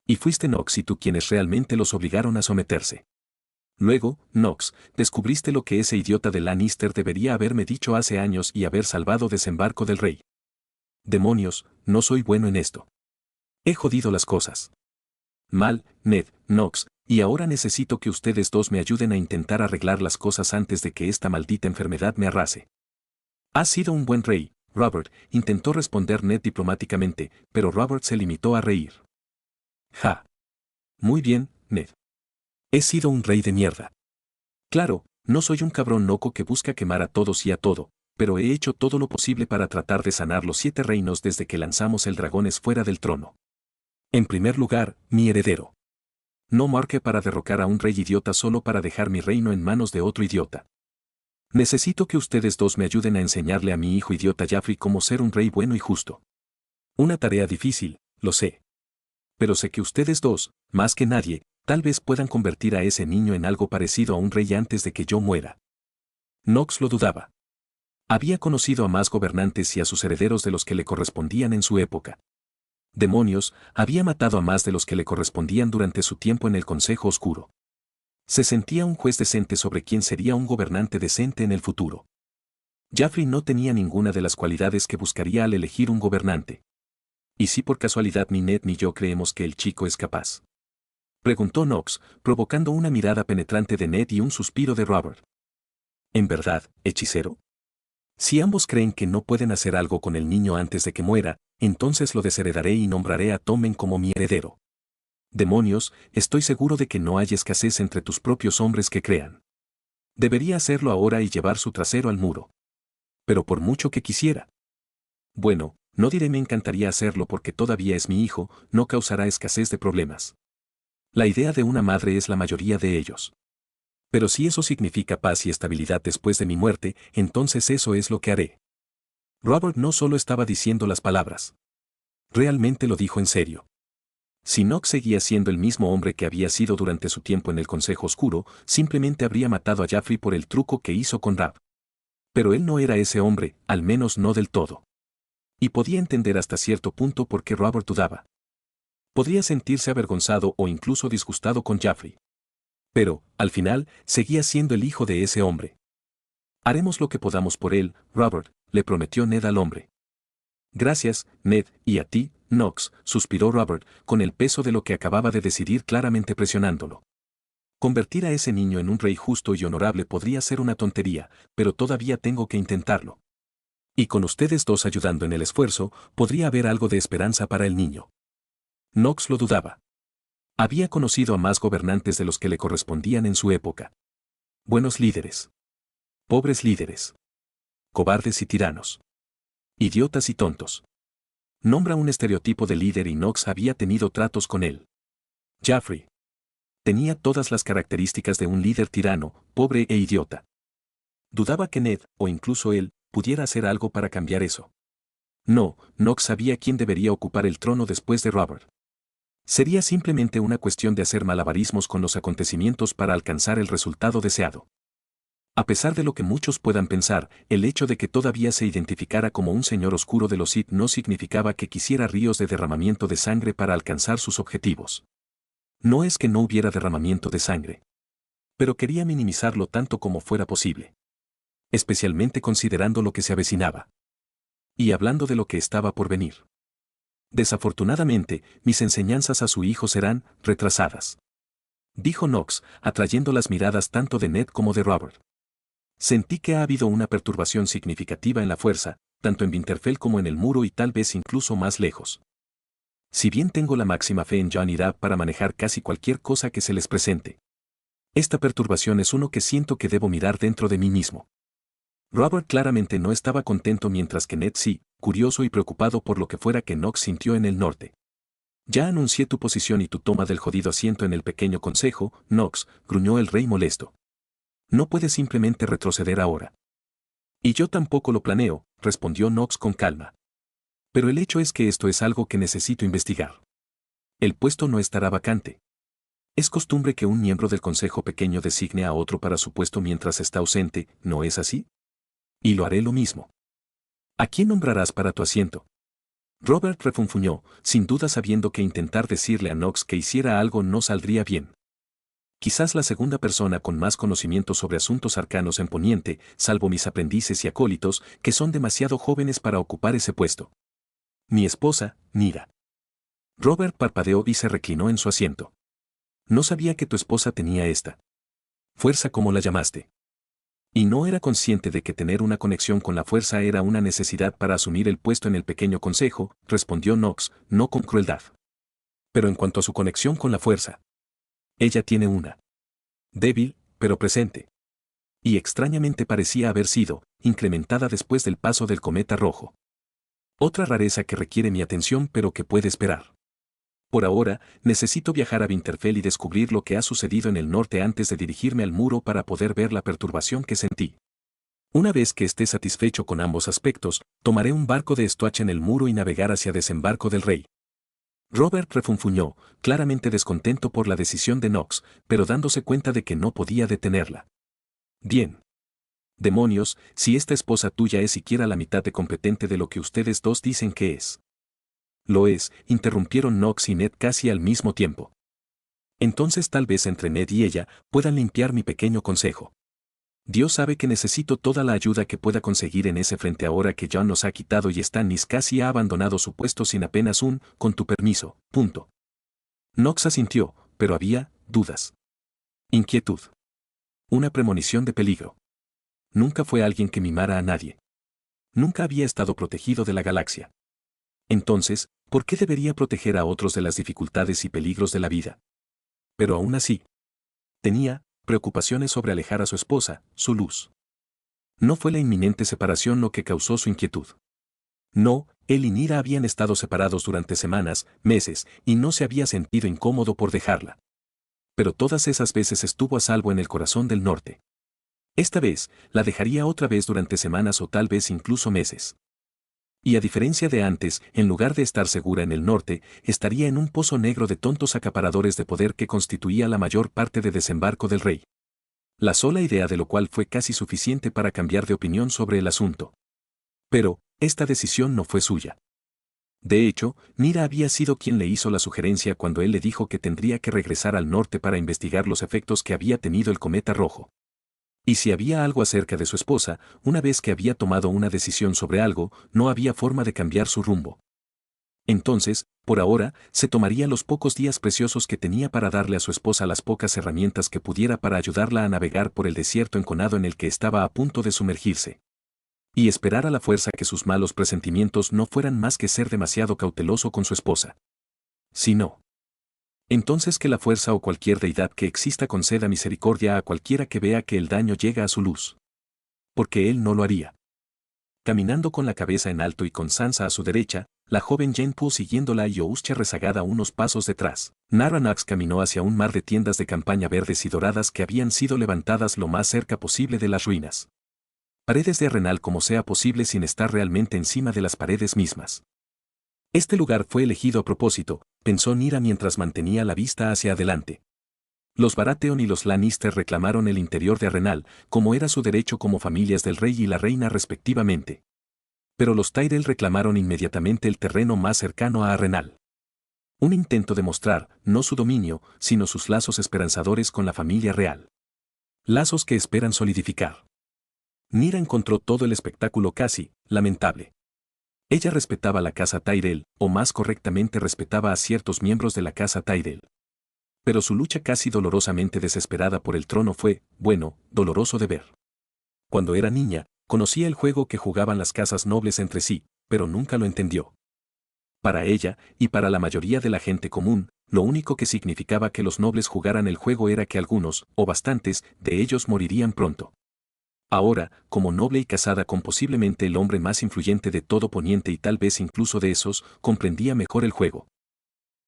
Y fuiste Knox y tú quienes realmente los obligaron a someterse. Luego, Knox, descubriste lo que ese idiota de Lannister debería haberme dicho hace años y haber salvado desembarco del rey. Demonios, no soy bueno en esto. He jodido las cosas. Mal, Ned, Knox, y ahora necesito que ustedes dos me ayuden a intentar arreglar las cosas antes de que esta maldita enfermedad me arrase. Has sido un buen rey, Robert, intentó responder Ned diplomáticamente, pero Robert se limitó a reír. Ja. Muy bien, Ned. He sido un rey de mierda. Claro, no soy un cabrón loco que busca quemar a todos y a todo, pero he hecho todo lo posible para tratar de sanar los 7 reinos desde que lanzamos el dragones fuera del trono. En primer lugar, mi heredero. No marque para derrocar a un rey idiota solo para dejar mi reino en manos de otro idiota. Necesito que ustedes dos me ayuden a enseñarle a mi hijo idiota Jaffrey cómo ser un rey bueno y justo. Una tarea difícil, lo sé. Pero sé que ustedes dos, más que nadie, tal vez puedan convertir a ese niño en algo parecido a un rey antes de que yo muera. Knox lo dudaba. Había conocido a más gobernantes y a sus herederos de los que le correspondían en su época. Demonios, había matado a más de los que le correspondían durante su tiempo en el Consejo Oscuro. Se sentía un juez decente sobre quién sería un gobernante decente en el futuro. Jaffrey no tenía ninguna de las cualidades que buscaría al elegir un gobernante. ¿Y si por casualidad ni Ned ni yo creemos que el chico es capaz? Preguntó Knox, provocando una mirada penetrante de Ned y un suspiro de Robert. ¿En verdad, hechicero? Si ambos creen que no pueden hacer algo con el niño antes de que muera, entonces lo desheredaré y nombraré a Tommen como mi heredero. Demonios, estoy seguro de que no hay escasez entre tus propios hombres que crean. Debería hacerlo ahora y llevar su trasero al muro. Pero por mucho que quisiera. Bueno, no diré me encantaría hacerlo porque todavía es mi hijo, no causará escasez de problemas. La idea de una madre es la mayoría de ellos. Pero si eso significa paz y estabilidad después de mi muerte, entonces eso es lo que haré. Robert no solo estaba diciendo las palabras. Realmente lo dijo en serio. Si Knox seguía siendo el mismo hombre que había sido durante su tiempo en el Consejo Oscuro, simplemente habría matado a Jaffrey por el truco que hizo con Rab. Pero él no era ese hombre, al menos no del todo. Y podía entender hasta cierto punto por qué Robert dudaba. Podría sentirse avergonzado o incluso disgustado con Jaffrey. Pero, al final, seguía siendo el hijo de ese hombre. Haremos lo que podamos por él, Robert, le prometió Ned al hombre. Gracias, Ned, y a ti, Knox, suspiró Robert, con el peso de lo que acababa de decidir claramente presionándolo. Convertir a ese niño en un rey justo y honorable podría ser una tontería, pero todavía tengo que intentarlo. Y con ustedes dos ayudando en el esfuerzo, podría haber algo de esperanza para el niño. Knox lo dudaba. Había conocido a más gobernantes de los que le correspondían en su época. Buenos líderes. Pobres líderes. Cobardes y tiranos. Idiotas y tontos. Nombra un estereotipo de líder y Knox había tenido tratos con él. Jaffrey. Tenía todas las características de un líder tirano, pobre e idiota. Dudaba que Ned, o incluso él, pudiera hacer algo para cambiar eso. No, Knox sabía quién debería ocupar el trono después de Robert. Sería simplemente una cuestión de hacer malabarismos con los acontecimientos para alcanzar el resultado deseado. A pesar de lo que muchos puedan pensar, el hecho de que todavía se identificara como un señor oscuro de los Sith no significaba que quisiera ríos de derramamiento de sangre para alcanzar sus objetivos. No es que no hubiera derramamiento de sangre. Pero quería minimizarlo tanto como fuera posible. Especialmente considerando lo que se avecinaba. Y hablando de lo que estaba por venir. Desafortunadamente, mis enseñanzas a su hijo serán retrasadas. Dijo Knox, atrayendo las miradas tanto de Ned como de Robert. Sentí que ha habido una perturbación significativa en la fuerza, tanto en Winterfell como en el muro y tal vez incluso más lejos. Si bien tengo la máxima fe en Jon y Dab para manejar casi cualquier cosa que se les presente. Esta perturbación es uno que siento que debo mirar dentro de mí mismo. Robert claramente no estaba contento mientras que Ned sí, curioso y preocupado por lo que fuera que Knox sintió en el norte. Ya anuncié tu posición y tu toma del jodido asiento en el pequeño consejo, Knox, gruñó el rey molesto. No puedes simplemente retroceder ahora. Y yo tampoco lo planeo, respondió Knox con calma. Pero el hecho es que esto es algo que necesito investigar. El puesto no estará vacante. Es costumbre que un miembro del consejo pequeño designe a otro para su puesto mientras está ausente, ¿no es así? Y lo haré lo mismo. ¿A quién nombrarás para tu asiento? Robert refunfuñó, sin duda sabiendo que intentar decirle a Knox que hiciera algo no saldría bien. Quizás la segunda persona con más conocimiento sobre asuntos arcanos en Poniente, salvo mis aprendices y acólitos, que son demasiado jóvenes para ocupar ese puesto. Mi esposa, Nira. Robert parpadeó y se reclinó en su asiento. No sabía que tu esposa tenía esta fuerza como la llamaste. Y no era consciente de que tener una conexión con la fuerza era una necesidad para asumir el puesto en el pequeño consejo, respondió Knox, no con crueldad. Pero en cuanto a su conexión con la fuerza, ella tiene una. Débil, pero presente. Y extrañamente parecía haber sido, incrementada después del paso del cometa rojo. Otra rareza que requiere mi atención pero que puede esperar. Por ahora, necesito viajar a Winterfell y descubrir lo que ha sucedido en el norte antes de dirigirme al muro para poder ver la perturbación que sentí. Una vez que esté satisfecho con ambos aspectos, tomaré un barco de estuacha en el muro y navegar hacia Desembarco del Rey. Robert refunfuñó, claramente descontento por la decisión de Knox, pero dándose cuenta de que no podía detenerla. Bien. Demonios, si esta esposa tuya es siquiera la mitad de competente de lo que ustedes dos dicen que es. Lo es, interrumpieron Knox y Ned casi al mismo tiempo. Entonces tal vez entre Ned y ella puedan limpiar mi pequeño consejo. Dios sabe que necesito toda la ayuda que pueda conseguir en ese frente ahora que Jon nos ha quitado y Stannis casi ha abandonado su puesto sin apenas con tu permiso, punto. Knox asintió, pero había dudas. Inquietud. Una premonición de peligro. Nunca fue alguien que mimara a nadie. Nunca había estado protegido de la galaxia. Entonces, ¿Por qué debería proteger a otros de las dificultades y peligros de la vida? Pero aún así, tenía preocupaciones sobre alejar a su esposa, su luz. No fue la inminente separación lo que causó su inquietud. No, él y Nira habían estado separados durante semanas, meses, y no se había sentido incómodo por dejarla. Pero todas esas veces estuvo a salvo en el corazón del norte. Esta vez, la dejaría otra vez durante semanas o tal vez incluso meses. Y a diferencia de antes, en lugar de estar segura en el norte, estaría en un pozo negro de tontos acaparadores de poder que constituía la mayor parte de desembarco del rey. La sola idea de lo cual fue casi suficiente para cambiar de opinión sobre el asunto. Pero, esta decisión no fue suya. De hecho, Nira había sido quien le hizo la sugerencia cuando él le dijo que tendría que regresar al norte para investigar los efectos que había tenido el cometa rojo. Y si había algo acerca de su esposa, una vez que había tomado una decisión sobre algo, no había forma de cambiar su rumbo. Entonces, por ahora, se tomaría los pocos días preciosos que tenía para darle a su esposa las pocas herramientas que pudiera para ayudarla a navegar por el desierto enconado en el que estaba a punto de sumergirse. Y esperar a la fuerza que sus malos presentimientos no fueran más que ser demasiado cauteloso con su esposa. Si no, entonces que la fuerza o cualquier deidad que exista conceda misericordia a cualquiera que vea que el daño llega a su luz. Porque él no lo haría. Caminando con la cabeza en alto y con Sansa a su derecha, la joven Yennefer siguiéndola y Ousche rezagada unos pasos detrás, Narranax caminó hacia un mar de tiendas de campaña verdes y doradas que habían sido levantadas lo más cerca posible de las ruinas. Paredes de arenal como sea posible sin estar realmente encima de las paredes mismas. Este lugar fue elegido a propósito, pensó Nira mientras mantenía la vista hacia adelante. Los Baratheon y los Lannister reclamaron el interior de Arenal, como era su derecho como familias del rey y la reina respectivamente. Pero los Tyrell reclamaron inmediatamente el terreno más cercano a Arenal. Un intento de mostrar, no su dominio, sino sus lazos esperanzadores con la familia real. Lazos que esperan solidificar. Nira encontró todo el espectáculo casi lamentable. Ella respetaba la casa Tyrell, o más correctamente respetaba a ciertos miembros de la casa Tyrell. Pero su lucha casi dolorosamente desesperada por el trono fue, bueno, doloroso de ver. Cuando era niña, conocía el juego que jugaban las casas nobles entre sí, pero nunca lo entendió. Para ella, y para la mayoría de la gente común, lo único que significaba que los nobles jugaran el juego era que algunos, o bastantes, de ellos morirían pronto. Ahora, como noble y casada con posiblemente el hombre más influyente de todo Poniente y tal vez incluso de esos, comprendía mejor el juego.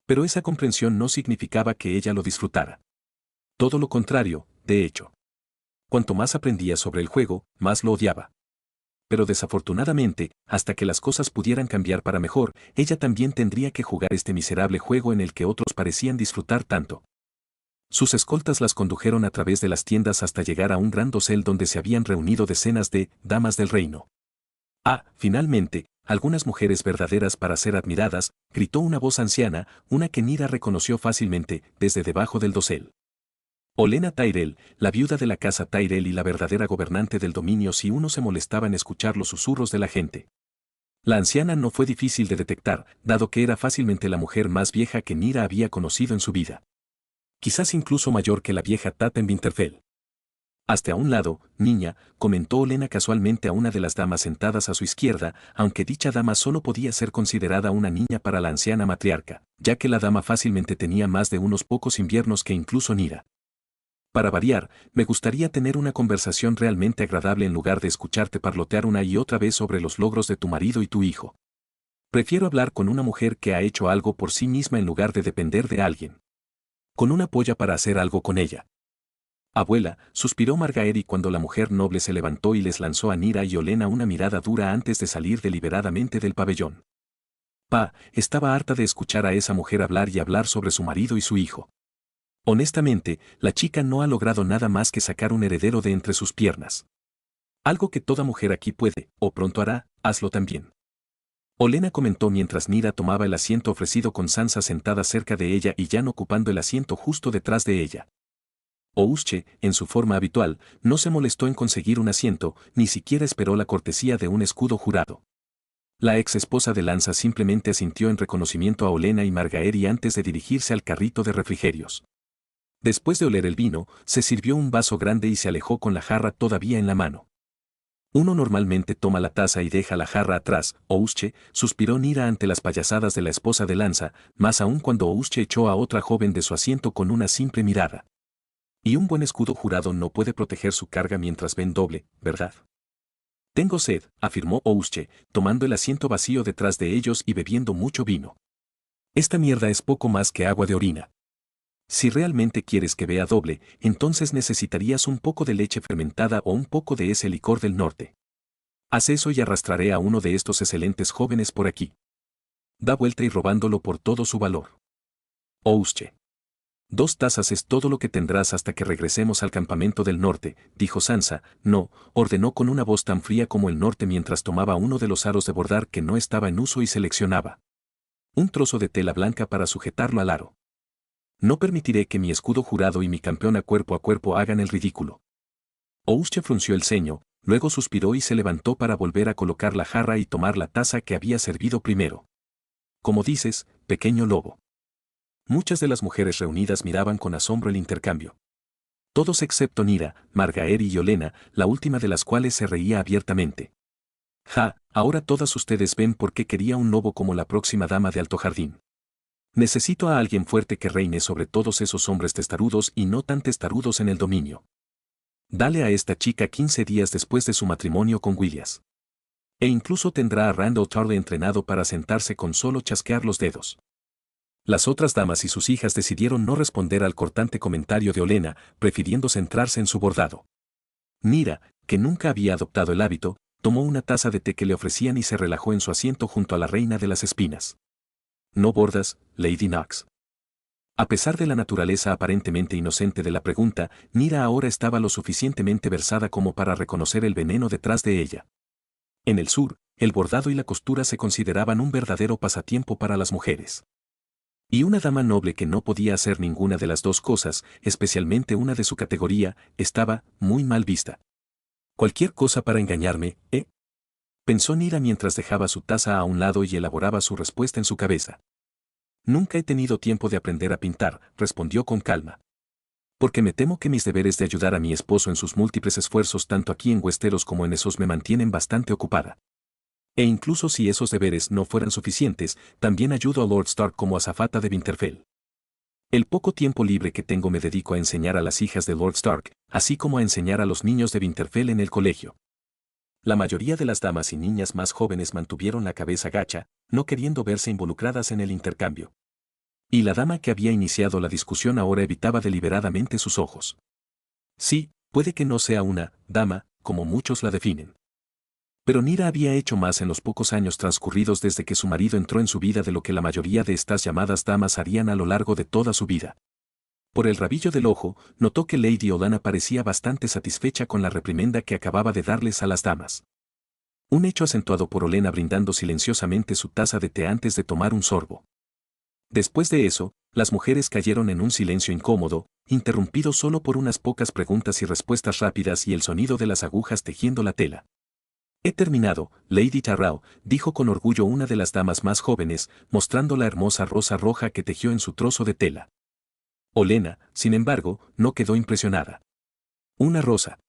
Pero esa comprensión no significaba que ella lo disfrutara. Todo lo contrario, de hecho. Cuanto más aprendía sobre el juego, más lo odiaba. Pero desafortunadamente, hasta que las cosas pudieran cambiar para mejor, ella también tendría que jugar este miserable juego en el que otros parecían disfrutar tanto. Sus escoltas las condujeron a través de las tiendas hasta llegar a un gran dosel donde se habían reunido decenas de damas del reino. Finalmente, algunas mujeres verdaderas para ser admiradas, gritó una voz anciana, una que Nira reconoció fácilmente, desde debajo del dosel. Olenna Tyrell, la viuda de la casa Tyrell y la verdadera gobernante del dominio si uno se molestaba en escuchar los susurros de la gente. La anciana no fue difícil de detectar, dado que era fácilmente la mujer más vieja que Nira había conocido en su vida. Quizás incluso mayor que la vieja Tata en Winterfell. Hasta a un lado, niña, comentó Olenna casualmente a una de las damas sentadas a su izquierda, aunque dicha dama solo podía ser considerada una niña para la anciana matriarca, ya que la dama fácilmente tenía más de unos pocos inviernos que incluso Nira. Para variar, me gustaría tener una conversación realmente agradable en lugar de escucharte parlotear una y otra vez sobre los logros de tu marido y tu hijo. Prefiero hablar con una mujer que ha hecho algo por sí misma en lugar de depender de alguien. Con una polla para hacer algo con ella. Abuela, suspiró Margaery cuando la mujer noble se levantó y les lanzó a Nira y Olenna una mirada dura antes de salir deliberadamente del pabellón. Estaba harta de escuchar a esa mujer hablar y hablar sobre su marido y su hijo. Honestamente, la chica no ha logrado nada más que sacar un heredero de entre sus piernas. Algo que toda mujer aquí puede, o pronto hará, hazlo también. Olenna comentó mientras Nira tomaba el asiento ofrecido con Sansa sentada cerca de ella y Jan ocupando el asiento justo detrás de ella. Ousche, en su forma habitual, no se molestó en conseguir un asiento, ni siquiera esperó la cortesía de un escudo jurado. La ex esposa de Lanza simplemente asintió en reconocimiento a Olenna y Margaery antes de dirigirse al carrito de refrigerios. Después de oler el vino, se sirvió un vaso grande y se alejó con la jarra todavía en la mano. Uno normalmente toma la taza y deja la jarra atrás. Ouche, suspiró Nira ante las payasadas de la esposa de Lanza, más aún cuando Ouche echó a otra joven de su asiento con una simple mirada. Y un buen escudo jurado no puede proteger su carga mientras ven doble, ¿verdad? Tengo sed, afirmó Ouche, tomando el asiento vacío detrás de ellos y bebiendo mucho vino. Esta mierda es poco más que agua de orina. Si realmente quieres que vea doble, entonces necesitarías un poco de leche fermentada o un poco de ese licor del norte. Haz eso y arrastraré a uno de estos excelentes jóvenes por aquí. Da vuelta y robándolo por todo su valor. Ouche. 2 tazas es todo lo que tendrás hasta que regresemos al campamento del norte, dijo Sansa. No, ordenó con una voz tan fría como el norte mientras tomaba uno de los aros de bordar que no estaba en uso y seleccionaba un trozo de tela blanca para sujetarlo al aro. No permitiré que mi escudo jurado y mi campeón a cuerpo hagan el ridículo. Ouche frunció el ceño, luego suspiró y se levantó para volver a colocar la jarra y tomar la taza que había servido primero. Como dices, pequeño lobo. Muchas de las mujeres reunidas miraban con asombro el intercambio. Todos excepto Nira, Margaery y Olenna, la última de las cuales se reía abiertamente. Ja, ahora todas ustedes ven por qué quería un lobo como la próxima dama de Alto Jardín. Necesito a alguien fuerte que reine sobre todos esos hombres testarudos y no tan testarudos en el dominio. Dale a esta chica 15 días después de su matrimonio con Williams. E incluso tendrá a Randall Tarly entrenado para sentarse con solo chasquear los dedos. Las otras damas y sus hijas decidieron no responder al cortante comentario de Olenna, prefiriendo centrarse en su bordado. Nira, que nunca había adoptado el hábito, tomó una taza de té que le ofrecían y se relajó en su asiento junto a la reina de las espinas. ¿No bordas, Lady Knox? A pesar de la naturaleza aparentemente inocente de la pregunta, Nira ahora estaba lo suficientemente versada como para reconocer el veneno detrás de ella. En el sur, el bordado y la costura se consideraban un verdadero pasatiempo para las mujeres. Y una dama noble que no podía hacer ninguna de las dos cosas, especialmente una de su categoría, estaba muy mal vista. Cualquier cosa para engañarme, ¿eh? Pensó Nira mientras dejaba su taza a un lado y elaboraba su respuesta en su cabeza. Nunca he tenido tiempo de aprender a pintar, respondió con calma. Porque me temo que mis deberes de ayudar a mi esposo en sus múltiples esfuerzos tanto aquí en Westeros como en esos me mantienen bastante ocupada. E incluso si esos deberes no fueran suficientes, también ayudo a Lord Stark como azafata de Winterfell. El poco tiempo libre que tengo me dedico a enseñar a las hijas de Lord Stark, así como a enseñar a los niños de Winterfell en el colegio. La mayoría de las damas y niñas más jóvenes mantuvieron la cabeza gacha, no queriendo verse involucradas en el intercambio. Y la dama que había iniciado la discusión ahora evitaba deliberadamente sus ojos. Sí, puede que no sea una dama, como muchos la definen. Pero Nira había hecho más en los pocos años transcurridos desde que su marido entró en su vida de lo que la mayoría de estas llamadas damas harían a lo largo de toda su vida. Por el rabillo del ojo, notó que Lady Olenna parecía bastante satisfecha con la reprimenda que acababa de darles a las damas. Un hecho acentuado por Olenna brindando silenciosamente su taza de té antes de tomar un sorbo. Después de eso, las mujeres cayeron en un silencio incómodo, interrumpido solo por unas pocas preguntas y respuestas rápidas y el sonido de las agujas tejiendo la tela. He terminado, Lady Tyrell, dijo con orgullo una de las damas más jóvenes, mostrando la hermosa rosa roja que tejió en su trozo de tela. Olenna, sin embargo, no quedó impresionada. Una rosa.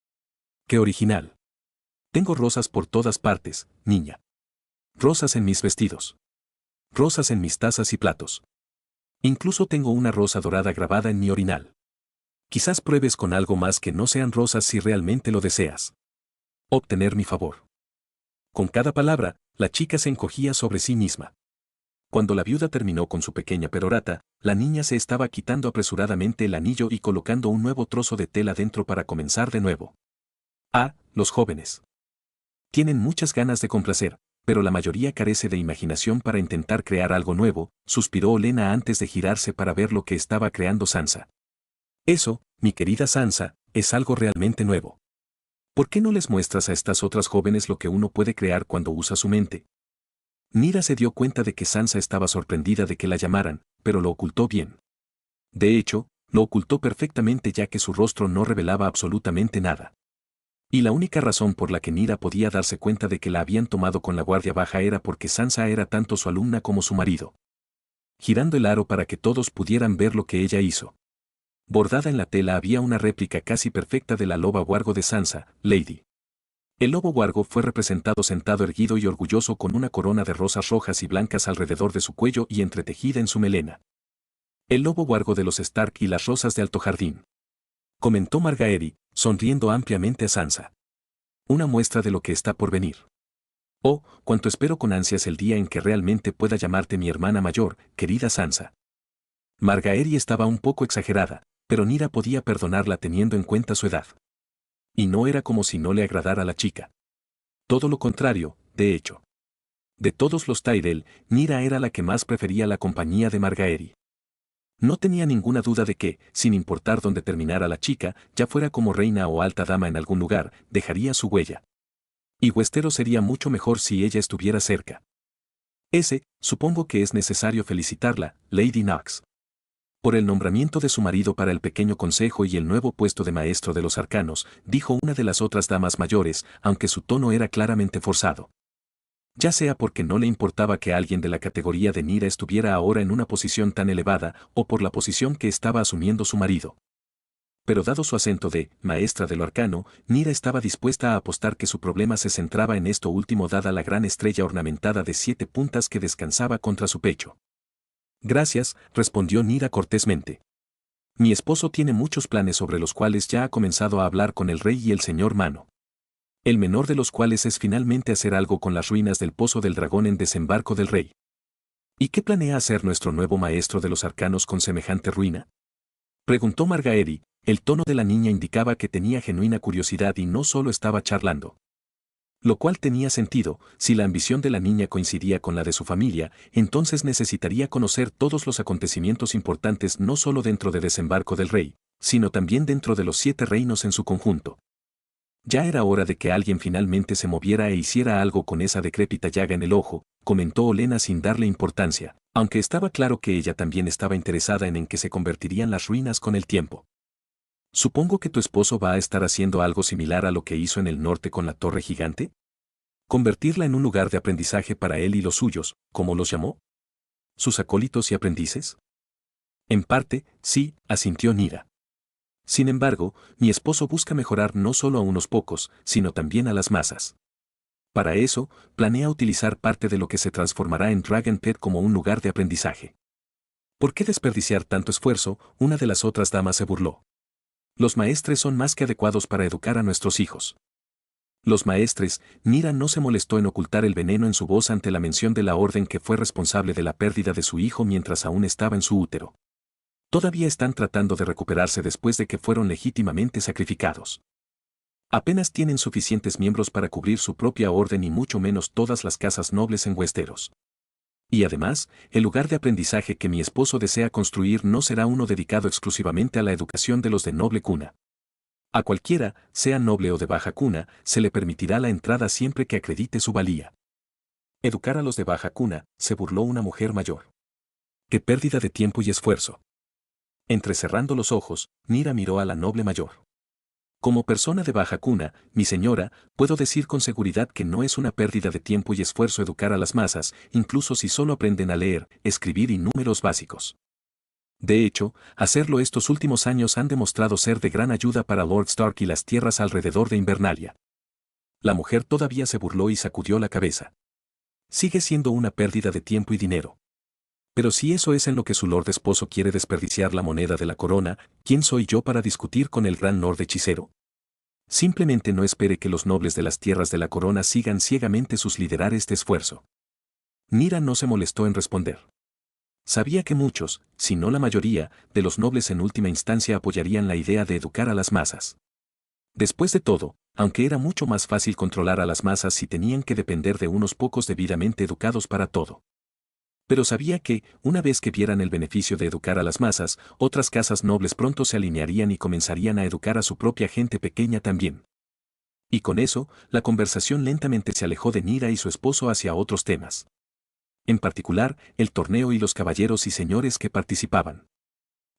¡Qué original! Tengo rosas por todas partes, niña. Rosas en mis vestidos. Rosas en mis tazas y platos. Incluso tengo una rosa dorada grabada en mi orinal. Quizás pruebes con algo más que no sean rosas si realmente lo deseas. Obtener mi favor. Con cada palabra, la chica se encogía sobre sí misma. Cuando la viuda terminó con su pequeña perorata, la niña se estaba quitando apresuradamente el anillo y colocando un nuevo trozo de tela dentro para comenzar de nuevo. Ah, los jóvenes. Tienen muchas ganas de complacer, pero la mayoría carece de imaginación para intentar crear algo nuevo, suspiró Olenna antes de girarse para ver lo que estaba creando Sansa. Eso, mi querida Sansa, es algo realmente nuevo. ¿Por qué no les muestras a estas otras jóvenes lo que uno puede crear cuando usa su mente? Nira se dio cuenta de que Sansa estaba sorprendida de que la llamaran, pero lo ocultó bien. De hecho, lo ocultó perfectamente ya que su rostro no revelaba absolutamente nada. Y la única razón por la que Nira podía darse cuenta de que la habían tomado con la guardia baja era porque Sansa era tanto su alumna como su marido. Girando el aro para que todos pudieran ver lo que ella hizo. Bordada en la tela había una réplica casi perfecta de la loba huargo de Sansa, Lady El lobo huargo fue representado sentado erguido y orgulloso con una corona de rosas rojas y blancas alrededor de su cuello y entretejida en su melena. El lobo huargo de los Stark y las rosas de Alto Jardín, comentó Margaery, sonriendo ampliamente a Sansa. Una muestra de lo que está por venir. Oh, cuánto espero con ansias el día en que realmente pueda llamarte mi hermana mayor, querida Sansa. Margaery estaba un poco exagerada, pero Nyra podía perdonarla teniendo en cuenta su edad. Y no era como si no le agradara a la chica. Todo lo contrario, de hecho. De todos los Tyrell, Nyra era la que más prefería la compañía de Margaery. No tenía ninguna duda de que, sin importar dónde terminara la chica, ya fuera como reina o alta dama en algún lugar, dejaría su huella. Y Westeros sería mucho mejor si ella estuviera cerca. Supongo que es necesario felicitarla, Lady Knox, por el nombramiento de su marido para el pequeño consejo y el nuevo puesto de maestro de los arcanos, dijo una de las otras damas mayores, aunque su tono era claramente forzado. Ya sea porque no le importaba que alguien de la categoría de Nyra estuviera ahora en una posición tan elevada, o por la posición que estaba asumiendo su marido. Pero dado su acento de maestra de lo arcano, Nyra estaba dispuesta a apostar que su problema se centraba en esto último dada la gran estrella ornamentada de 7 puntas que descansaba contra su pecho. Gracias, respondió Nyra cortésmente. Mi esposo tiene muchos planes sobre los cuales ya ha comenzado a hablar con el rey y el señor Mano. El menor de los cuales es finalmente hacer algo con las ruinas del Pozo del Dragón en Desembarco del Rey. ¿Y qué planea hacer nuestro nuevo maestro de los arcanos con semejante ruina? Preguntó Margaery. El tono de la niña indicaba que tenía genuina curiosidad y no solo estaba charlando. Lo cual tenía sentido, si la ambición de la niña coincidía con la de su familia, entonces necesitaría conocer todos los acontecimientos importantes no solo dentro de Desembarco del Rey, sino también dentro de los 7 reinos en su conjunto. Ya era hora de que alguien finalmente se moviera e hiciera algo con esa decrépita llaga en el ojo, comentó Olenna sin darle importancia, aunque estaba claro que ella también estaba interesada en que se convertirían las ruinas con el tiempo. Supongo que tu esposo va a estar haciendo algo similar a lo que hizo en el norte con la torre gigante. ¿Convertirla en un lugar de aprendizaje para él y los suyos, como los llamó? ¿Sus acólitos y aprendices? En parte, sí, asintió Nyra. Sin embargo, mi esposo busca mejorar no solo a unos pocos, sino también a las masas. Para eso, planea utilizar parte de lo que se transformará en Dragon Pit como un lugar de aprendizaje. ¿Por qué desperdiciar tanto esfuerzo? Una de las otras damas se burló. Los maestres son más que adecuados para educar a nuestros hijos. Los maestres, Nyra no se molestó en ocultar el veneno en su voz ante la mención de la orden que fue responsable de la pérdida de su hijo mientras aún estaba en su útero. Todavía están tratando de recuperarse después de que fueron legítimamente sacrificados. Apenas tienen suficientes miembros para cubrir su propia orden y mucho menos todas las casas nobles en Westeros. Y además, el lugar de aprendizaje que mi esposo desea construir no será uno dedicado exclusivamente a la educación de los de noble cuna. A cualquiera, sea noble o de baja cuna, se le permitirá la entrada siempre que acredite su valía. Educar a los de baja cuna, se burló una mujer mayor. ¡Qué pérdida de tiempo y esfuerzo! Entrecerrando los ojos, Nyra miró a la noble mayor. Como persona de baja cuna, mi señora, puedo decir con seguridad que no es una pérdida de tiempo y esfuerzo educar a las masas, incluso si solo aprenden a leer, escribir y números básicos. De hecho, hacerlo estos últimos años han demostrado ser de gran ayuda para Lord Stark y las tierras alrededor de Invernalia. La mujer todavía se burló y sacudió la cabeza. Sigue siendo una pérdida de tiempo y dinero. Pero si eso es en lo que su lord esposo quiere desperdiciar la moneda de la corona, ¿quién soy yo para discutir con el gran lord hechicero? Simplemente no espere que los nobles de las tierras de la corona sigan ciegamente sus liderar este esfuerzo. Nyra no se molestó en responder. Sabía que muchos, si no la mayoría, de los nobles en última instancia apoyarían la idea de educar a las masas. Después de todo, aunque era mucho más fácil controlar a las masas si tenían que depender de unos pocos debidamente educados para todo. Pero sabía que, una vez que vieran el beneficio de educar a las masas, otras casas nobles pronto se alinearían y comenzarían a educar a su propia gente pequeña también. Y con eso, la conversación lentamente se alejó de Nyra y su esposo hacia otros temas. En particular, el torneo y los caballeros y señores que participaban.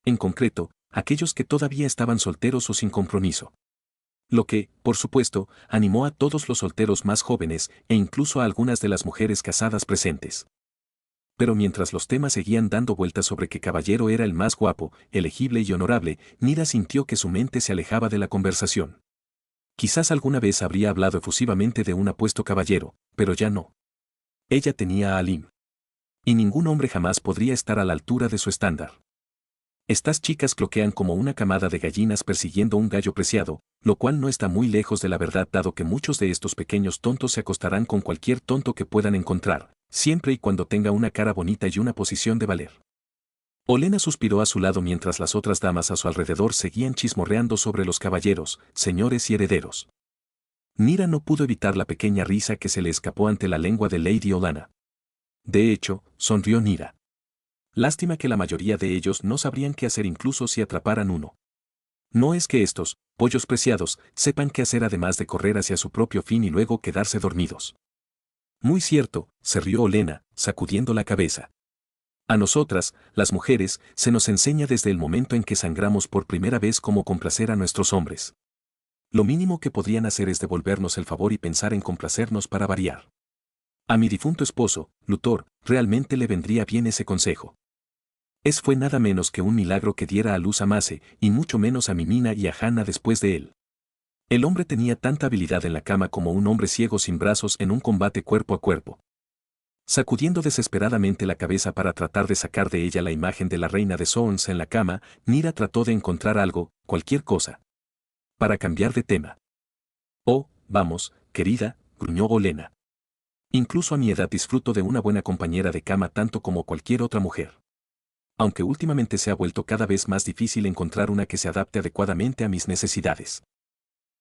En concreto, aquellos que todavía estaban solteros o sin compromiso. Lo que, por supuesto, animó a todos los solteros más jóvenes e incluso a algunas de las mujeres casadas presentes. Pero mientras los temas seguían dando vueltas sobre qué caballero era el más guapo, elegible y honorable, Nyra sintió que su mente se alejaba de la conversación. Quizás alguna vez habría hablado efusivamente de un apuesto caballero, pero ya no. Ella tenía a Alim. Y ningún hombre jamás podría estar a la altura de su estándar. Estas chicas cloquean como una camada de gallinas persiguiendo un gallo preciado, lo cual no está muy lejos de la verdad dado que muchos de estos pequeños tontos se acostarán con cualquier tonto que puedan encontrar, siempre y cuando tenga una cara bonita y una posición de valer. Olena suspiró a su lado mientras las otras damas a su alrededor seguían chismorreando sobre los caballeros, señores y herederos. Nira no pudo evitar la pequeña risa que se le escapó ante la lengua de Lady Olenna. De hecho, sonrió Nira. Lástima que la mayoría de ellos no sabrían qué hacer incluso si atraparan uno. No es que estos, pollos preciados, sepan qué hacer además de correr hacia su propio fin y luego quedarse dormidos. Muy cierto, se rió Olena, sacudiendo la cabeza. A nosotras, las mujeres, se nos enseña desde el momento en que sangramos por primera vez cómo complacer a nuestros hombres. Lo mínimo que podrían hacer es devolvernos el favor y pensar en complacernos para variar. A mi difunto esposo, Luthor, realmente le vendría bien ese consejo. Fue nada menos que un milagro que diera a luz a Mace, y mucho menos a Mimina y a Hannah después de él. El hombre tenía tanta habilidad en la cama como un hombre ciego sin brazos en un combate cuerpo a cuerpo. Sacudiendo desesperadamente la cabeza para tratar de sacar de ella la imagen de la reina de Sons en la cama, Nira trató de encontrar algo, cualquier cosa, para cambiar de tema. Oh, vamos, querida, gruñó Olena. Incluso a mi edad disfruto de una buena compañera de cama tanto como cualquier otra mujer. Aunque últimamente se ha vuelto cada vez más difícil encontrar una que se adapte adecuadamente a mis necesidades.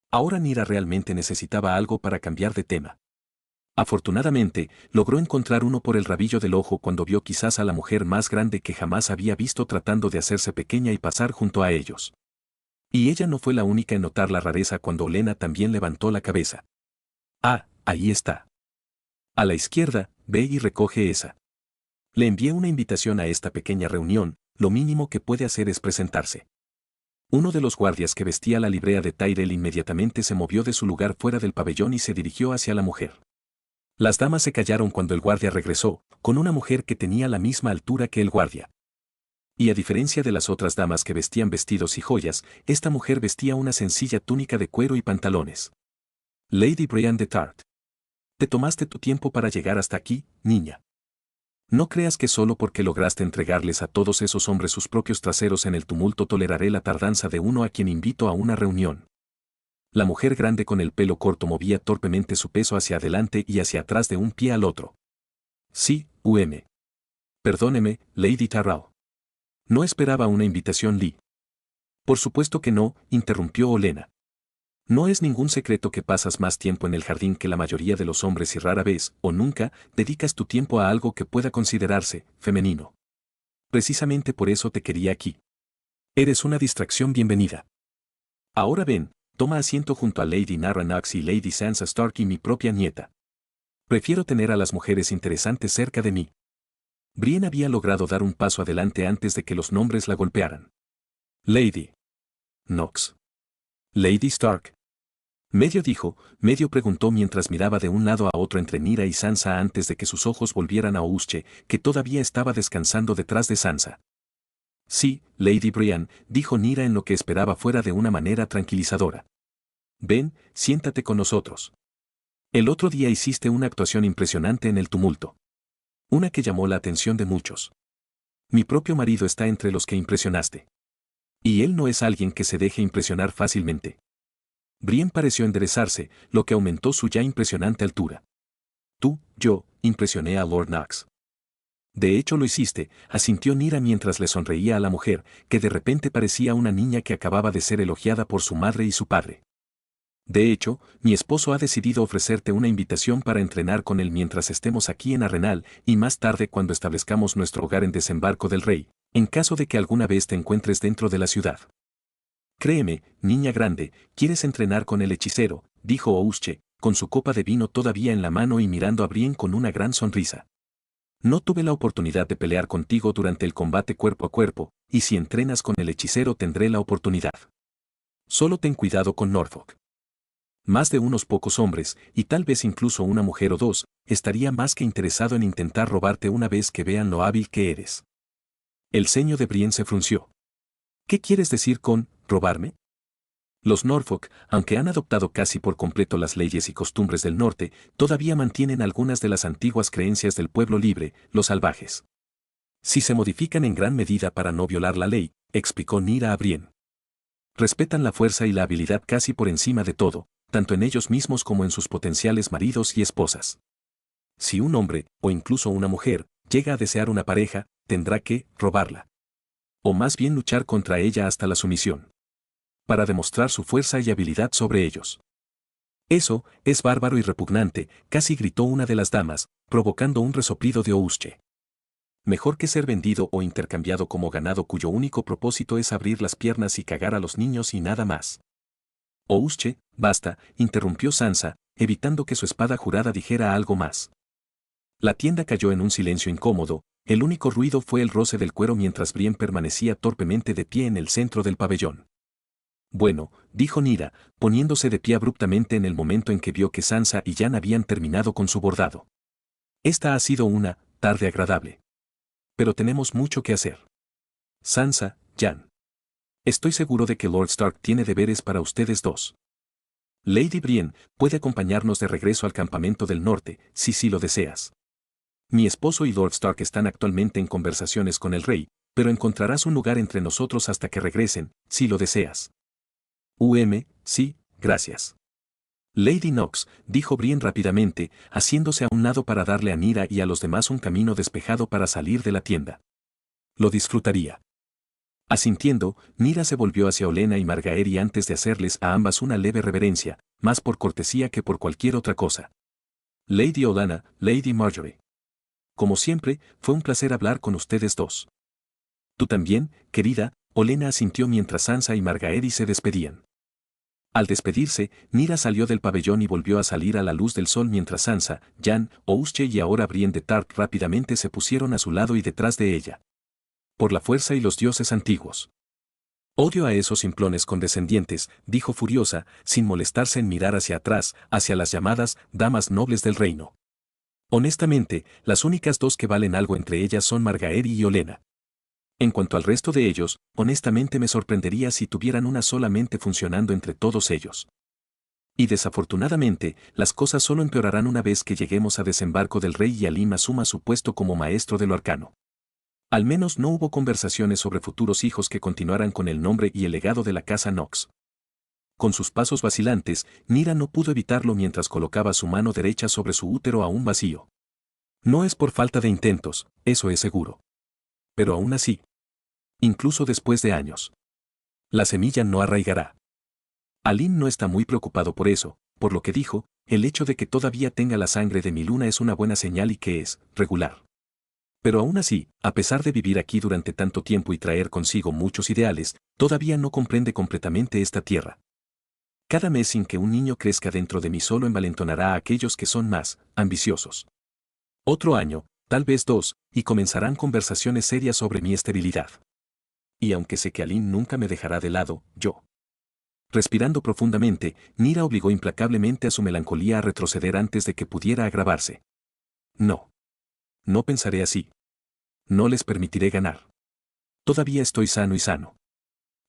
Ahora Nira realmente necesitaba algo para cambiar de tema. Afortunadamente, logró encontrar uno por el rabillo del ojo cuando vio quizás a la mujer más grande que jamás había visto tratando de hacerse pequeña y pasar junto a ellos. Y ella no fue la única en notar la rareza cuando Olena también levantó la cabeza. Ah, ahí está. A la izquierda, ve y recoge esa. Le envié una invitación a esta pequeña reunión, lo mínimo que puede hacer es presentarse. Uno de los guardias que vestía la librea de Tyrell inmediatamente se movió de su lugar fuera del pabellón y se dirigió hacia la mujer. Las damas se callaron cuando el guardia regresó, con una mujer que tenía la misma altura que el guardia. Y a diferencia de las otras damas que vestían vestidos y joyas, esta mujer vestía una sencilla túnica de cuero y pantalones. Lady Brienne de Tart. Te tomaste tu tiempo para llegar hasta aquí, niña. No creas que solo porque lograste entregarles a todos esos hombres sus propios traseros en el tumulto toleraré la tardanza de uno a quien invito a una reunión. La mujer grande con el pelo corto movía torpemente su peso hacia adelante y hacia atrás de un pie al otro. Sí, Perdóneme, Lady Tyrell. No esperaba una invitación, Lee. Por supuesto que no, interrumpió Olena. No es ningún secreto que pasas más tiempo en el jardín que la mayoría de los hombres y rara vez, o nunca, dedicas tu tiempo a algo que pueda considerarse femenino. Precisamente por eso te quería aquí. Eres una distracción bienvenida. Ahora ven, toma asiento junto a Lady Nara Knox y Lady Sansa Stark y mi propia nieta. Prefiero tener a las mujeres interesantes cerca de mí. Brienne había logrado dar un paso adelante antes de que los nombres la golpearan. Lady Knox. Lady Stark. Medio dijo, medio preguntó mientras miraba de un lado a otro entre Nira y Sansa antes de que sus ojos volvieran a Usche, que todavía estaba descansando detrás de Sansa. Sí, Lady Brienne, dijo Nira en lo que esperaba fuera de una manera tranquilizadora. Ven, siéntate con nosotros. El otro día hiciste una actuación impresionante en el tumulto. Una que llamó la atención de muchos. Mi propio marido está entre los que impresionaste. Y él no es alguien que se deje impresionar fácilmente. Brienne pareció enderezarse, lo que aumentó su ya impresionante altura. Yo, impresioné a Lord Knox. De hecho lo hiciste, asintió Nira mientras le sonreía a la mujer, que de repente parecía una niña que acababa de ser elogiada por su madre y su padre. De hecho, mi esposo ha decidido ofrecerte una invitación para entrenar con él mientras estemos aquí en Arenal, y más tarde cuando establezcamos nuestro hogar en Desembarco del Rey, en caso de que alguna vez te encuentres dentro de la ciudad. Créeme, niña grande, ¿quieres entrenar con el hechicero?, dijo Ousche, con su copa de vino todavía en la mano y mirando a Brienne con una gran sonrisa. No tuve la oportunidad de pelear contigo durante el combate cuerpo a cuerpo, y si entrenas con el hechicero tendré la oportunidad. Solo ten cuidado con Norfolk. Más de unos pocos hombres, y tal vez incluso una mujer o dos, estaría más que interesado en intentar robarte una vez que vean lo hábil que eres. El ceño de Brienne se frunció. ¿Qué quieres decir con robarme? Los Norfolk, aunque han adoptado casi por completo las leyes y costumbres del norte, todavía mantienen algunas de las antiguas creencias del pueblo libre, los salvajes. Si se modifican en gran medida para no violar la ley, explicó Nyra a Brienne. Respetan la fuerza y la habilidad casi por encima de todo, tanto en ellos mismos como en sus potenciales maridos y esposas. Si un hombre, o incluso una mujer, llega a desear una pareja, tendrá que robarla. O más bien luchar contra ella hasta la sumisión. Para demostrar su fuerza y habilidad sobre ellos. Eso es bárbaro y repugnante, casi gritó una de las damas, provocando un resoplido de Ousche. Mejor que ser vendido o intercambiado como ganado cuyo único propósito es abrir las piernas y cagar a los niños y nada más. Ousche, basta, interrumpió Sansa, evitando que su espada jurada dijera algo más. La tienda cayó en un silencio incómodo, el único ruido fue el roce del cuero mientras Brienne permanecía torpemente de pie en el centro del pabellón. Bueno, dijo Nyra, poniéndose de pie abruptamente en el momento en que vio que Sansa y Jan habían terminado con su bordado. Esta ha sido una tarde agradable. Pero tenemos mucho que hacer. Sansa, Jan. Estoy seguro de que Lord Stark tiene deberes para ustedes dos. Lady Brienne puede acompañarnos de regreso al campamento del norte, si lo deseas. Mi esposo y Lord Stark están actualmente en conversaciones con el rey, pero encontrarás un lugar entre nosotros hasta que regresen, si lo deseas. Sí, gracias. Lady Knox, dijo Brienne rápidamente, haciéndose a un lado para darle a Nyra y a los demás un camino despejado para salir de la tienda. Lo disfrutaría. Asintiendo, Nyra se volvió hacia Olenna y Margaery antes de hacerles a ambas una leve reverencia, más por cortesía que por cualquier otra cosa. Lady Olenna, Lady Marjorie. Como siempre, fue un placer hablar con ustedes dos. Tú también, querida, Olenna asintió mientras Sansa y Margaery se despedían. Al despedirse, Nyra salió del pabellón y volvió a salir a la luz del sol mientras Sansa, Jan, Ousche y ahora Brienne de Tarth rápidamente se pusieron a su lado y detrás de ella. Por la fuerza y los dioses antiguos. Odio a esos simplones condescendientes, dijo furiosa, sin molestarse en mirar hacia atrás, hacia las llamadas damas nobles del reino. Honestamente, las únicas dos que valen algo entre ellas son Margaery y Olenna. En cuanto al resto de ellos, honestamente me sorprendería si tuvieran una sola mente funcionando entre todos ellos. Y desafortunadamente, las cosas solo empeorarán una vez que lleguemos a desembarco del rey y Alim asuma su puesto como maestro de lo arcano. Al menos no hubo conversaciones sobre futuros hijos que continuaran con el nombre y el legado de la casa Knox. Con sus pasos vacilantes, Nyra no pudo evitarlo mientras colocaba su mano derecha sobre su útero aún vacío. No es por falta de intentos, eso es seguro. Pero aún así. Incluso después de años. La semilla no arraigará. Alim no está muy preocupado por eso, por lo que dijo, el hecho de que todavía tenga la sangre de mi luna es una buena señal y que es regular. Pero aún así, a pesar de vivir aquí durante tanto tiempo y traer consigo muchos ideales, todavía no comprende completamente esta tierra. Cada mes sin que un niño crezca dentro de mí solo envalentonará a aquellos que son más ambiciosos. Otro año, tal vez dos, y comenzarán conversaciones serias sobre mi esterilidad. Y aunque sé que Alim nunca me dejará de lado, yo. Respirando profundamente, Nyra obligó implacablemente a su melancolía a retroceder antes de que pudiera agravarse. No. No pensaré así. No les permitiré ganar. Todavía estoy sano y sano.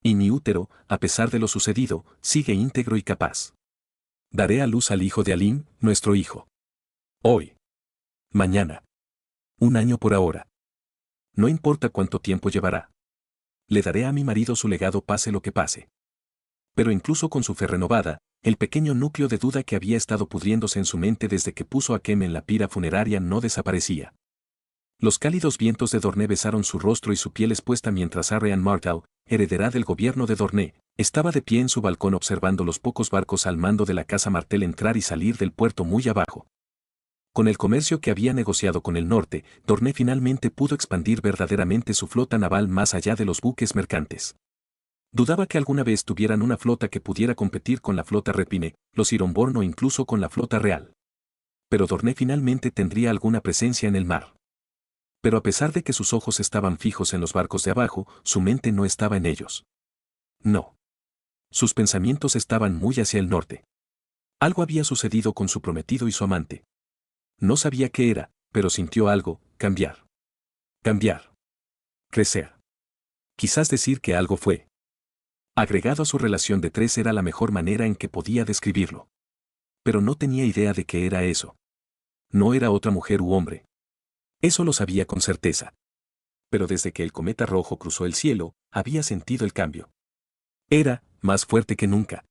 Y mi útero, a pesar de lo sucedido, sigue íntegro y capaz. Daré a luz al hijo de Alim, nuestro hijo. Hoy. Mañana. Un año por ahora. No importa cuánto tiempo llevará. Le daré a mi marido su legado pase lo que pase. Pero incluso con su fe renovada, el pequeño núcleo de duda que había estado pudriéndose en su mente desde que puso a Kem en la pira funeraria no desaparecía. Los cálidos vientos de Dorné besaron su rostro y su piel expuesta mientras Arianne Martell, heredera del gobierno de Dorné, estaba de pie en su balcón observando los pocos barcos al mando de la casa Martell entrar y salir del puerto muy abajo. Con el comercio que había negociado con el norte, Dorné finalmente pudo expandir verdaderamente su flota naval más allá de los buques mercantes. Dudaba que alguna vez tuvieran una flota que pudiera competir con la flota Repine, los Ironborn o incluso con la flota real. Pero Dorné finalmente tendría alguna presencia en el mar. Pero a pesar de que sus ojos estaban fijos en los barcos de abajo, su mente no estaba en ellos. No. Sus pensamientos estaban muy hacia el norte. Algo había sucedido con su prometido y su amante. No sabía qué era, pero sintió algo, cambiar. Cambiar. Crecer. Quizás decir que algo fue. Agregado a su relación de tres era la mejor manera en que podía describirlo. Pero no tenía idea de qué era eso. No era otra mujer u hombre. Eso lo sabía con certeza. Pero desde que el cometa rojo cruzó el cielo, había sentido el cambio. Era más fuerte que nunca.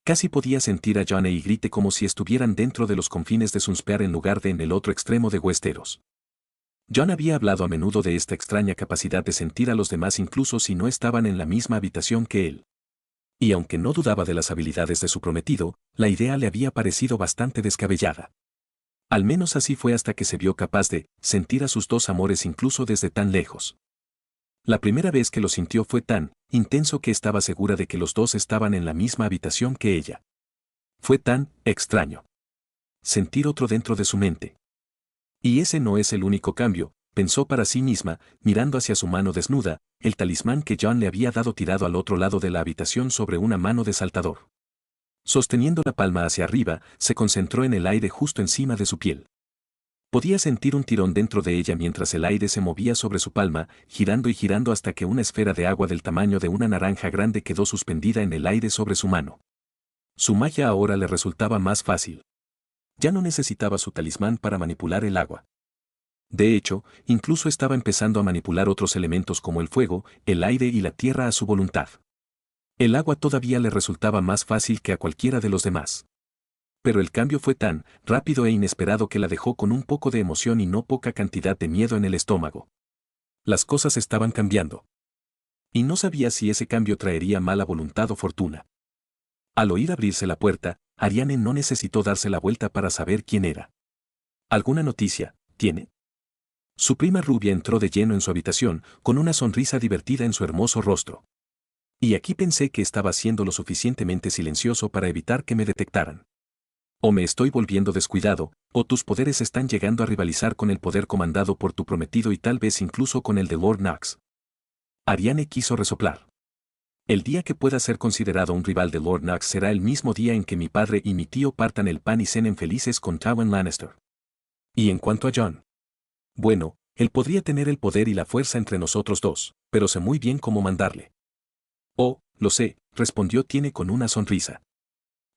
Casi podía sentir a John y Grite como si estuvieran dentro de los confines de Sunspear en lugar de en el otro extremo de Westeros. John había hablado a menudo de esta extraña capacidad de sentir a los demás incluso si no estaban en la misma habitación que él. Y aunque no dudaba de las habilidades de su prometido, la idea le había parecido bastante descabellada. Al menos así fue hasta que se vio capaz de sentir a sus dos amores incluso desde tan lejos. La primera vez que lo sintió fue tan intenso que estaba segura de que los dos estaban en la misma habitación que ella. Fue tan extraño. Sentir otro dentro de su mente. Y ese no es el único cambio, pensó para sí misma, mirando hacia su mano desnuda, el talismán que John le había dado tirado al otro lado de la habitación sobre una mano de saltador. Sosteniendo la palma hacia arriba, se concentró en el aire justo encima de su piel. Podía sentir un tirón dentro de ella mientras el aire se movía sobre su palma, girando y girando hasta que una esfera de agua del tamaño de una naranja grande quedó suspendida en el aire sobre su mano. Su magia ahora le resultaba más fácil. Ya no necesitaba su talismán para manipular el agua. De hecho, incluso estaba empezando a manipular otros elementos como el fuego, el aire y la tierra a su voluntad. El agua todavía le resultaba más fácil que a cualquiera de los demás. Pero el cambio fue tan rápido e inesperado que la dejó con un poco de emoción y no poca cantidad de miedo en el estómago. Las cosas estaban cambiando. Y no sabía si ese cambio traería mala voluntad o fortuna. Al oír abrirse la puerta, Ariane no necesitó darse la vuelta para saber quién era. ¿Alguna noticia tiene? Su prima rubia entró de lleno en su habitación, con una sonrisa divertida en su hermoso rostro. Y aquí pensé que estaba siendo lo suficientemente silencioso para evitar que me detectaran. O me estoy volviendo descuidado, o tus poderes están llegando a rivalizar con el poder comandado por tu prometido y tal vez incluso con el de Lord Knox. Ariane quiso resoplar. El día que pueda ser considerado un rival de Lord Knox será el mismo día en que mi padre y mi tío partan el pan y cenen felices con Tywin Lannister. Y en cuanto a Jon. Bueno, él podría tener el poder y la fuerza entre nosotros dos, pero sé muy bien cómo mandarle. Oh, lo sé, respondió Tiene con una sonrisa.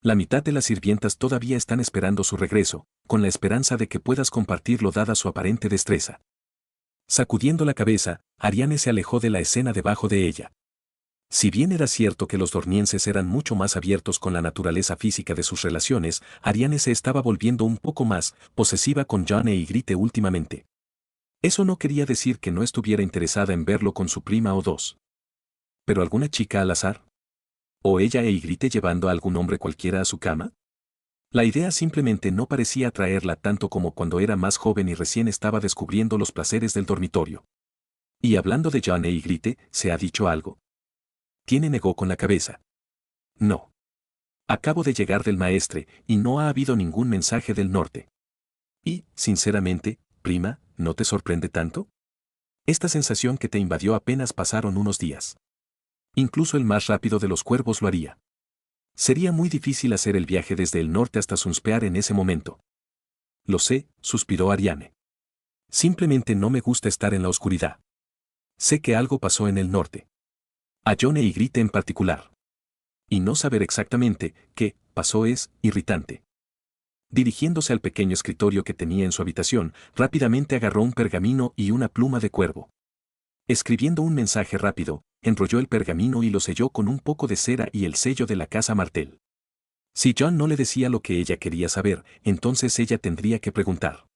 La mitad de las sirvientas todavía están esperando su regreso, con la esperanza de que puedas compartirlo dada su aparente destreza. Sacudiendo la cabeza, Ariane se alejó de la escena debajo de ella. Si bien era cierto que los dornienses eran mucho más abiertos con la naturaleza física de sus relaciones, Ariane se estaba volviendo un poco más posesiva con Jon y Grite últimamente. Eso no quería decir que no estuviera interesada en verlo con su prima o dos. ¿Pero alguna chica al azar? ¿O ella e Grite llevando a algún hombre cualquiera a su cama? La idea simplemente no parecía atraerla tanto como cuando era más joven y recién estaba descubriendo los placeres del dormitorio. Y hablando de Jon y Grite, ¿se ha dicho algo? Tiene negó con la cabeza. No. Acabo de llegar del maestre, y no ha habido ningún mensaje del norte. Y, sinceramente, prima, ¿no te sorprende tanto? Esta sensación que te invadió apenas pasaron unos días. Incluso el más rápido de los cuervos lo haría. Sería muy difícil hacer el viaje desde el norte hasta Sunspear en ese momento. Lo sé, suspiró Ariane. Simplemente no me gusta estar en la oscuridad. Sé que algo pasó en el norte. A Jon y Grite en particular. Y no saber exactamente qué pasó es irritante. Dirigiéndose al pequeño escritorio que tenía en su habitación, rápidamente agarró un pergamino y una pluma de cuervo. Escribiendo un mensaje rápido, enrolló el pergamino y lo selló con un poco de cera y el sello de la casa Martell. Si Jon no le decía lo que ella quería saber, entonces ella tendría que preguntar.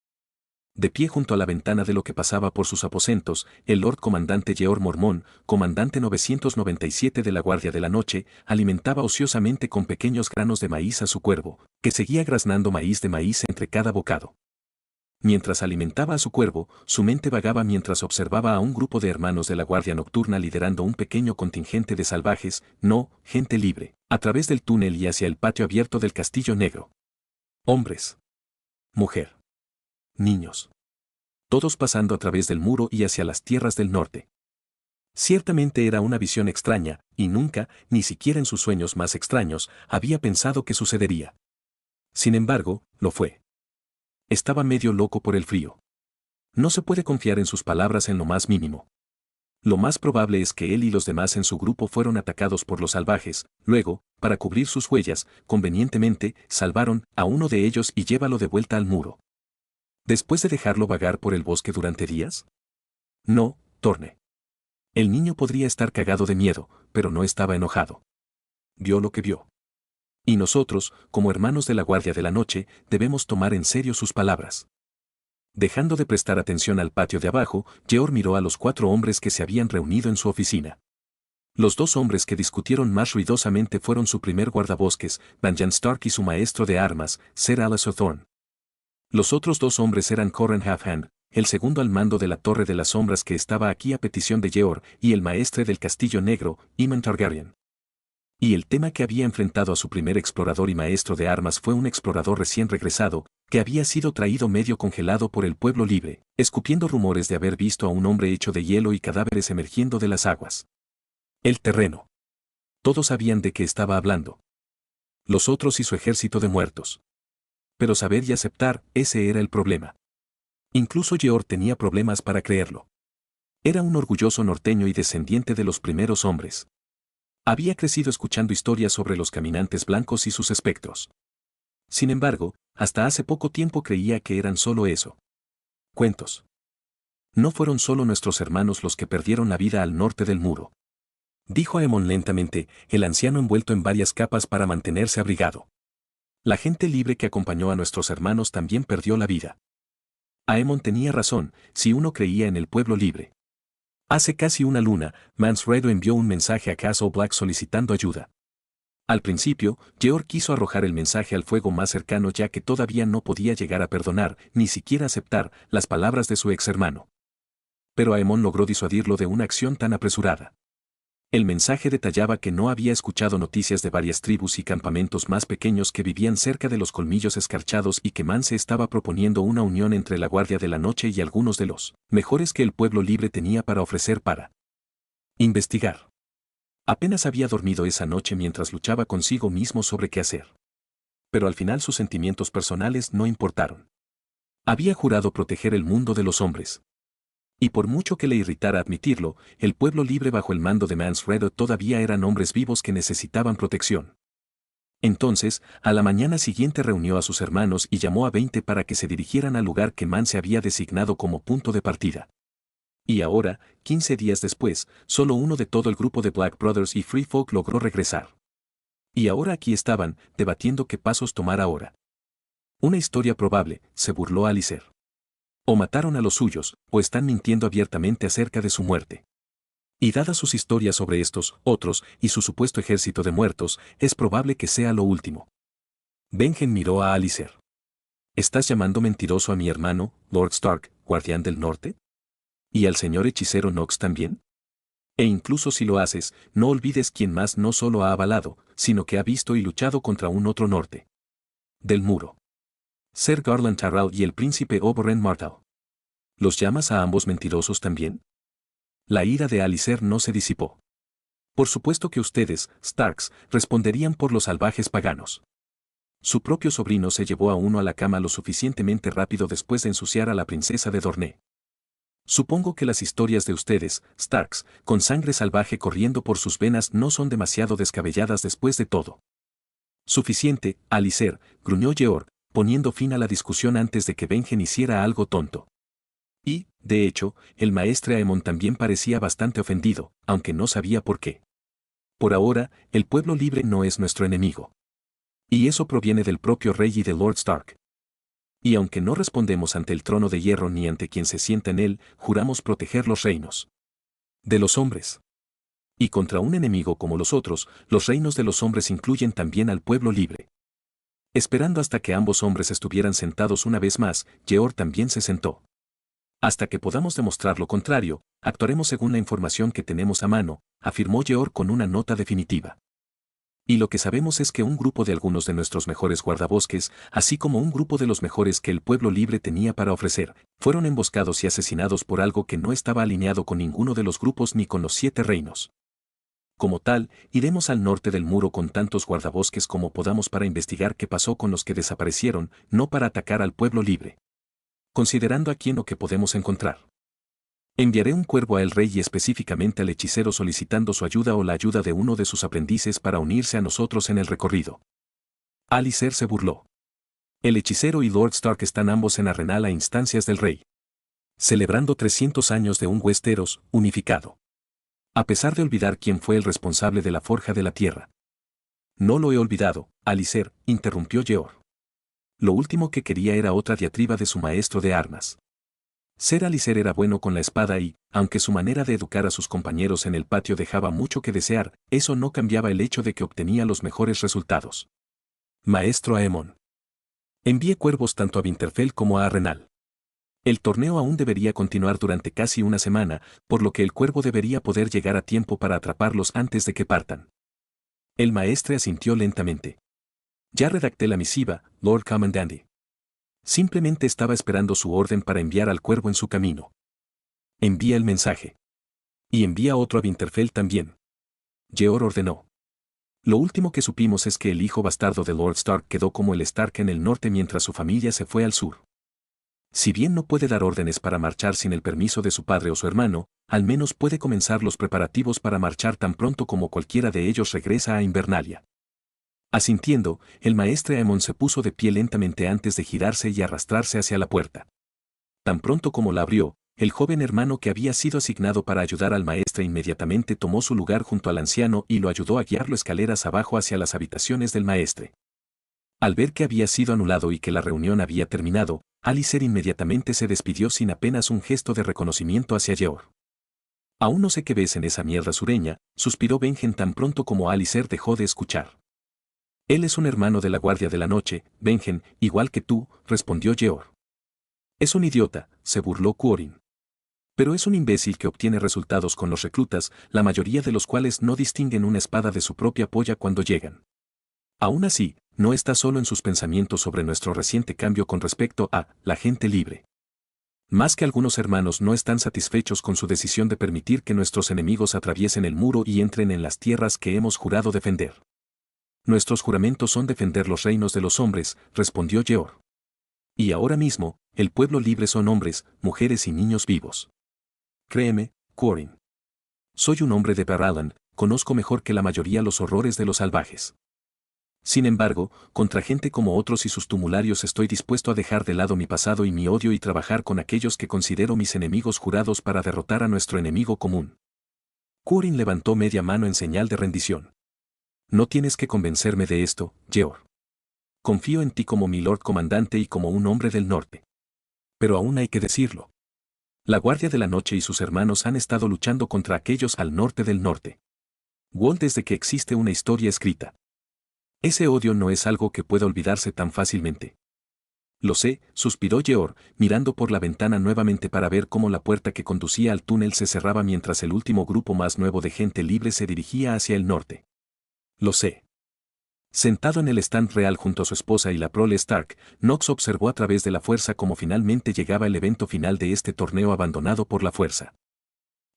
De pie junto a la ventana de lo que pasaba por sus aposentos, el Lord Comandante Jeor Mormont, comandante 997 de la Guardia de la Noche, alimentaba ociosamente con pequeños granos de maíz a su cuervo, que seguía graznando maíz de maíz entre cada bocado. Mientras alimentaba a su cuervo, su mente vagaba mientras observaba a un grupo de hermanos de la Guardia Nocturna liderando un pequeño contingente de salvajes, no, gente libre, a través del túnel y hacia el patio abierto del Castillo Negro. Hombres. Mujer. Niños. Todos pasando a través del muro y hacia las tierras del norte. Ciertamente era una visión extraña, y nunca, ni siquiera en sus sueños más extraños, había pensado que sucedería. Sin embargo, lo fue. Estaba medio loco por el frío. No se puede confiar en sus palabras en lo más mínimo. Lo más probable es que él y los demás en su grupo fueron atacados por los salvajes, luego, para cubrir sus huellas, convenientemente, salvaron a uno de ellos y llévalo de vuelta al muro. ¿Después de dejarlo vagar por el bosque durante días? No, Thorne. El niño podría estar cagado de miedo, pero no estaba enojado. Vio lo que vio. Y nosotros, como hermanos de la Guardia de la Noche, debemos tomar en serio sus palabras. Dejando de prestar atención al patio de abajo, Jeor miró a los 4 hombres que se habían reunido en su oficina. Los 2 hombres que discutieron más ruidosamente fueron su primer guardabosques, Benjen Stark, y su maestro de armas, Sir Alliser Thorne. Los otros 2 hombres eran Corran Halfhand, el segundo al mando de la Torre de las Sombras que estaba aquí a petición de Jeor, y el maestre del Castillo Negro, Aemon Targaryen. Y el tema que había enfrentado a su primer explorador y maestro de armas fue un explorador recién regresado, que había sido traído medio congelado por el pueblo libre, escupiendo rumores de haber visto a un hombre hecho de hielo y cadáveres emergiendo de las aguas. El terreno. Todos sabían de qué estaba hablando. Los otros y su ejército de muertos. Pero saber y aceptar, ese era el problema. Incluso Jeor tenía problemas para creerlo. Era un orgulloso norteño y descendiente de los primeros hombres. Había crecido escuchando historias sobre los caminantes blancos y sus espectros. Sin embargo, hasta hace poco tiempo creía que eran solo eso. Cuentos. No fueron solo nuestros hermanos los que perdieron la vida al norte del muro. Dijo Aemon lentamente, el anciano envuelto en varias capas para mantenerse abrigado. La gente libre que acompañó a nuestros hermanos también perdió la vida. Aemon tenía razón, si uno creía en el pueblo libre. Hace casi una luna, Mance Rayder envió un mensaje a Castle Black solicitando ayuda. Al principio, Jeor quiso arrojar el mensaje al fuego más cercano ya que todavía no podía llegar a perdonar, ni siquiera aceptar, las palabras de su ex hermano. Pero Aemon logró disuadirlo de una acción tan apresurada. El mensaje detallaba que no había escuchado noticias de varias tribus y campamentos más pequeños que vivían cerca de los colmillos escarchados y que Mance estaba proponiendo una unión entre la Guardia de la Noche y algunos de los mejores que el pueblo libre tenía para ofrecer para investigar. Apenas había dormido esa noche mientras luchaba consigo mismo sobre qué hacer. Pero al final sus sentimientos personales no importaron. Había jurado proteger el mundo de los hombres. Y por mucho que le irritara admitirlo, el pueblo libre bajo el mando de Mance Rayder todavía eran hombres vivos que necesitaban protección. Entonces, a la mañana siguiente reunió a sus hermanos y llamó a 20 para que se dirigieran al lugar que Mance había designado como punto de partida. Y ahora, 15 días después, solo uno de todo el grupo de Black Brothers y Free Folk logró regresar. Y ahora aquí estaban, debatiendo qué pasos tomar ahora. Una historia probable, se burló Alliser. O mataron a los suyos, o están mintiendo abiertamente acerca de su muerte. Y dadas sus historias sobre estos, otros, y su supuesto ejército de muertos, es probable que sea lo último. Benjen miró a Alliser. ¿Estás llamando mentiroso a mi hermano, Lord Stark, guardián del norte? ¿Y al señor hechicero Nox también? E incluso si lo haces, no olvides quién más no solo ha avalado, sino que ha visto y luchado contra un otro norte. Del muro. Ser Garland Tyrell y el príncipe Oberyn Martell. ¿Los llamas a ambos mentirosos también? La ira de Alliser no se disipó. Por supuesto que ustedes, Starks, responderían por los salvajes paganos. Su propio sobrino se llevó a uno a la cama lo suficientemente rápido después de ensuciar a la princesa de Dorne. Supongo que las historias de ustedes, Starks, con sangre salvaje corriendo por sus venas no son demasiado descabelladas después de todo. Suficiente, Alliser, gruñó Jeor, poniendo fin a la discusión antes de que Benjen hiciera algo tonto. Y, de hecho, el maestre Aemon también parecía bastante ofendido, aunque no sabía por qué. Por ahora, el pueblo libre no es nuestro enemigo. Y eso proviene del propio rey y de Lord Stark. Y aunque no respondemos ante el trono de hierro ni ante quien se sienta en él, juramos proteger los reinos de los hombres. Y contra un enemigo como los otros, los reinos de los hombres incluyen también al pueblo libre. Esperando hasta que ambos hombres estuvieran sentados una vez más, Jeor también se sentó. Hasta que podamos demostrar lo contrario, actuaremos según la información que tenemos a mano, afirmó Jeor con una nota definitiva. Y lo que sabemos es que un grupo de algunos de nuestros mejores guardabosques, así como un grupo de los mejores que el pueblo libre tenía para ofrecer, fueron emboscados y asesinados por algo que no estaba alineado con ninguno de los grupos ni con los 7 reinos. Como tal, iremos al norte del muro con tantos guardabosques como podamos para investigar qué pasó con los que desaparecieron, no para atacar al pueblo libre. Considerando a quién o qué podemos encontrar. Enviaré un cuervo al rey y específicamente al hechicero solicitando su ayuda o la ayuda de uno de sus aprendices para unirse a nosotros en el recorrido. Alicer se burló. El hechicero y Lord Stark están ambos en Arenal a instancias del rey, celebrando 300 años de un Westeros unificado. A pesar de olvidar quién fue el responsable de la forja de la tierra. No lo he olvidado, Alicer, interrumpió Yeor. Lo último que quería era otra diatriba de su maestro de armas. Ser Alicer era bueno con la espada y, aunque su manera de educar a sus compañeros en el patio dejaba mucho que desear, eso no cambiaba el hecho de que obtenía los mejores resultados. Maestro Aemon. Envíe cuervos tanto a Winterfell como a Arenal. El torneo aún debería continuar durante casi una semana, por lo que el cuervo debería poder llegar a tiempo para atraparlos antes de que partan. El maestre asintió lentamente. Ya redacté la misiva, Lord Commandante. Simplemente estaba esperando su orden para enviar al cuervo en su camino. Envía el mensaje. Y envía otro a Winterfell también. Yeor ordenó. Lo último que supimos es que el hijo bastardo de Lord Stark quedó como el Stark en el norte mientras su familia se fue al sur. Si bien no puede dar órdenes para marchar sin el permiso de su padre o su hermano, al menos puede comenzar los preparativos para marchar tan pronto como cualquiera de ellos regresa a Invernalia. Asintiendo, el maestre Aemon se puso de pie lentamente antes de girarse y arrastrarse hacia la puerta. Tan pronto como la abrió, el joven hermano que había sido asignado para ayudar al maestre inmediatamente tomó su lugar junto al anciano y lo ayudó a guiarlo escaleras abajo hacia las habitaciones del maestre. Al ver que había sido anulado y que la reunión había terminado, Alicer inmediatamente se despidió sin apenas un gesto de reconocimiento hacia Yeor. Aún no sé qué ves en esa mierda sureña, suspiró Benjen tan pronto como Alicer dejó de escuchar. Él es un hermano de la Guardia de la Noche, Benjen, igual que tú, respondió Yeor. Es un idiota, se burló Quorin. Pero es un imbécil que obtiene resultados con los reclutas, la mayoría de los cuales no distinguen una espada de su propia polla cuando llegan. Aún así, no está solo en sus pensamientos sobre nuestro reciente cambio con respecto a la gente libre. Más que algunos hermanos no están satisfechos con su decisión de permitir que nuestros enemigos atraviesen el muro y entren en las tierras que hemos jurado defender. Nuestros juramentos son defender los reinos de los hombres, respondió Yeor. Y ahora mismo, el pueblo libre son hombres, mujeres y niños vivos. Créeme, Quorin. Soy un hombre de Barallan, conozco mejor que la mayoría los horrores de los salvajes. Sin embargo, contra gente como otros y sus tumularios estoy dispuesto a dejar de lado mi pasado y mi odio y trabajar con aquellos que considero mis enemigos jurados para derrotar a nuestro enemigo común. Quorin levantó media mano en señal de rendición. No tienes que convencerme de esto, Yeor. Confío en ti como mi Lord Comandante y como un hombre del norte. Pero aún hay que decirlo. La Guardia de la Noche y sus hermanos han estado luchando contra aquellos al norte del norte. Wall desde que existe una historia escrita. Ese odio no es algo que pueda olvidarse tan fácilmente. Lo sé, suspiró Yeor, mirando por la ventana nuevamente para ver cómo la puerta que conducía al túnel se cerraba mientras el último grupo más nuevo de gente libre se dirigía hacia el norte. Lo sé. Sentado en el stand real junto a su esposa y la prole Stark, Knox observó a través de la fuerza cómo finalmente llegaba el evento final de este torneo abandonado por la fuerza.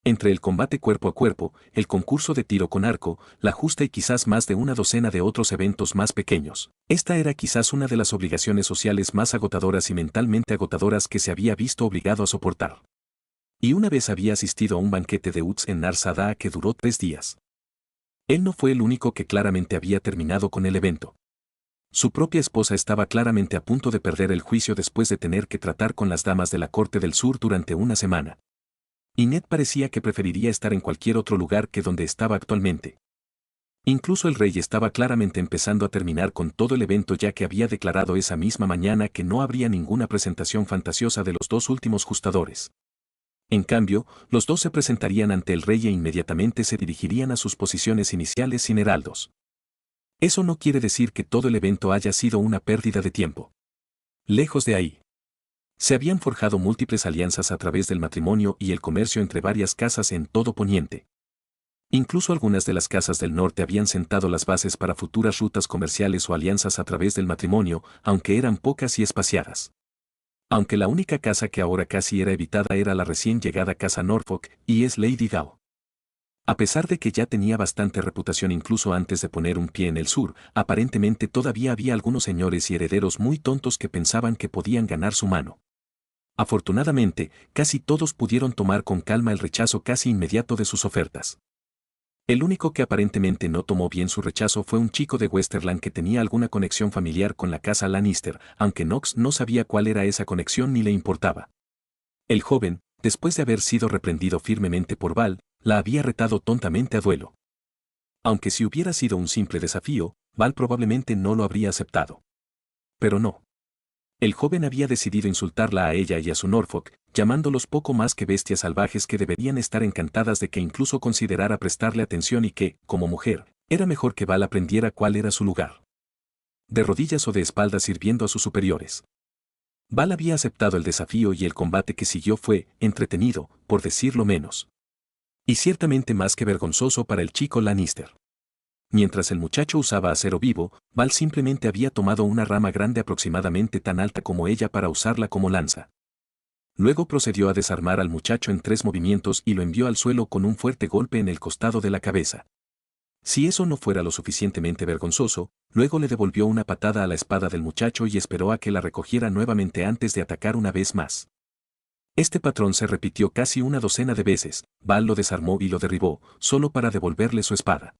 Entre el combate cuerpo a cuerpo, el concurso de tiro con arco, la justa y quizás más de una docena de otros eventos más pequeños. Esta era quizás una de las obligaciones sociales más agotadoras y mentalmente agotadoras que se había visto obligado a soportar. Y una vez había asistido a un banquete de Uts en Nar Sadaa que duró 3 días. Él no fue el único que claramente había terminado con el evento. Su propia esposa estaba claramente a punto de perder el juicio después de tener que tratar con las damas de la Corte del Sur durante una semana. Y Ned parecía que preferiría estar en cualquier otro lugar que donde estaba actualmente. Incluso el rey estaba claramente empezando a terminar con todo el evento ya que había declarado esa misma mañana que no habría ninguna presentación fantasiosa de los 2 últimos justadores. En cambio, los 2 se presentarían ante el rey e inmediatamente se dirigirían a sus posiciones iniciales sin heraldos. Eso no quiere decir que todo el evento haya sido una pérdida de tiempo. Lejos de ahí. Se habían forjado múltiples alianzas a través del matrimonio y el comercio entre varias casas en todo Poniente. Incluso algunas de las casas del norte habían sentado las bases para futuras rutas comerciales o alianzas a través del matrimonio, aunque eran pocas y espaciadas. Aunque la única casa que ahora casi era evitada era la recién llegada casa Norfolk, y es Lady Gao. A pesar de que ya tenía bastante reputación incluso antes de poner un pie en el sur, aparentemente todavía había algunos señores y herederos muy tontos que pensaban que podían ganar su mano. Afortunadamente, casi todos pudieron tomar con calma el rechazo casi inmediato de sus ofertas. El único que aparentemente no tomó bien su rechazo fue un chico de Westerland que tenía alguna conexión familiar con la casa Lannister, aunque Knox no sabía cuál era esa conexión ni le importaba. El joven, después de haber sido reprendido firmemente por Val, la había retado tontamente a duelo. Aunque si hubiera sido un simple desafío, Val probablemente no lo habría aceptado. Pero no. El joven había decidido insultarla a ella y a su Norfolk, llamándolos poco más que bestias salvajes que deberían estar encantadas de que incluso considerara prestarle atención y que, como mujer, era mejor que Val aprendiera cuál era su lugar. De rodillas o de espaldas sirviendo a sus superiores. Val había aceptado el desafío y el combate que siguió fue, entretenido, por decirlo menos. Y ciertamente más que vergonzoso para el chico Lannister. Mientras el muchacho usaba acero vivo, Val simplemente había tomado una rama grande aproximadamente tan alta como ella para usarla como lanza. Luego procedió a desarmar al muchacho en 3 movimientos y lo envió al suelo con un fuerte golpe en el costado de la cabeza. Si eso no fuera lo suficientemente vergonzoso, luego le devolvió una patada a la espada del muchacho y esperó a que la recogiera nuevamente antes de atacar una vez más. Este patrón se repitió casi una docena de veces. Val lo desarmó y lo derribó, solo para devolverle su espada.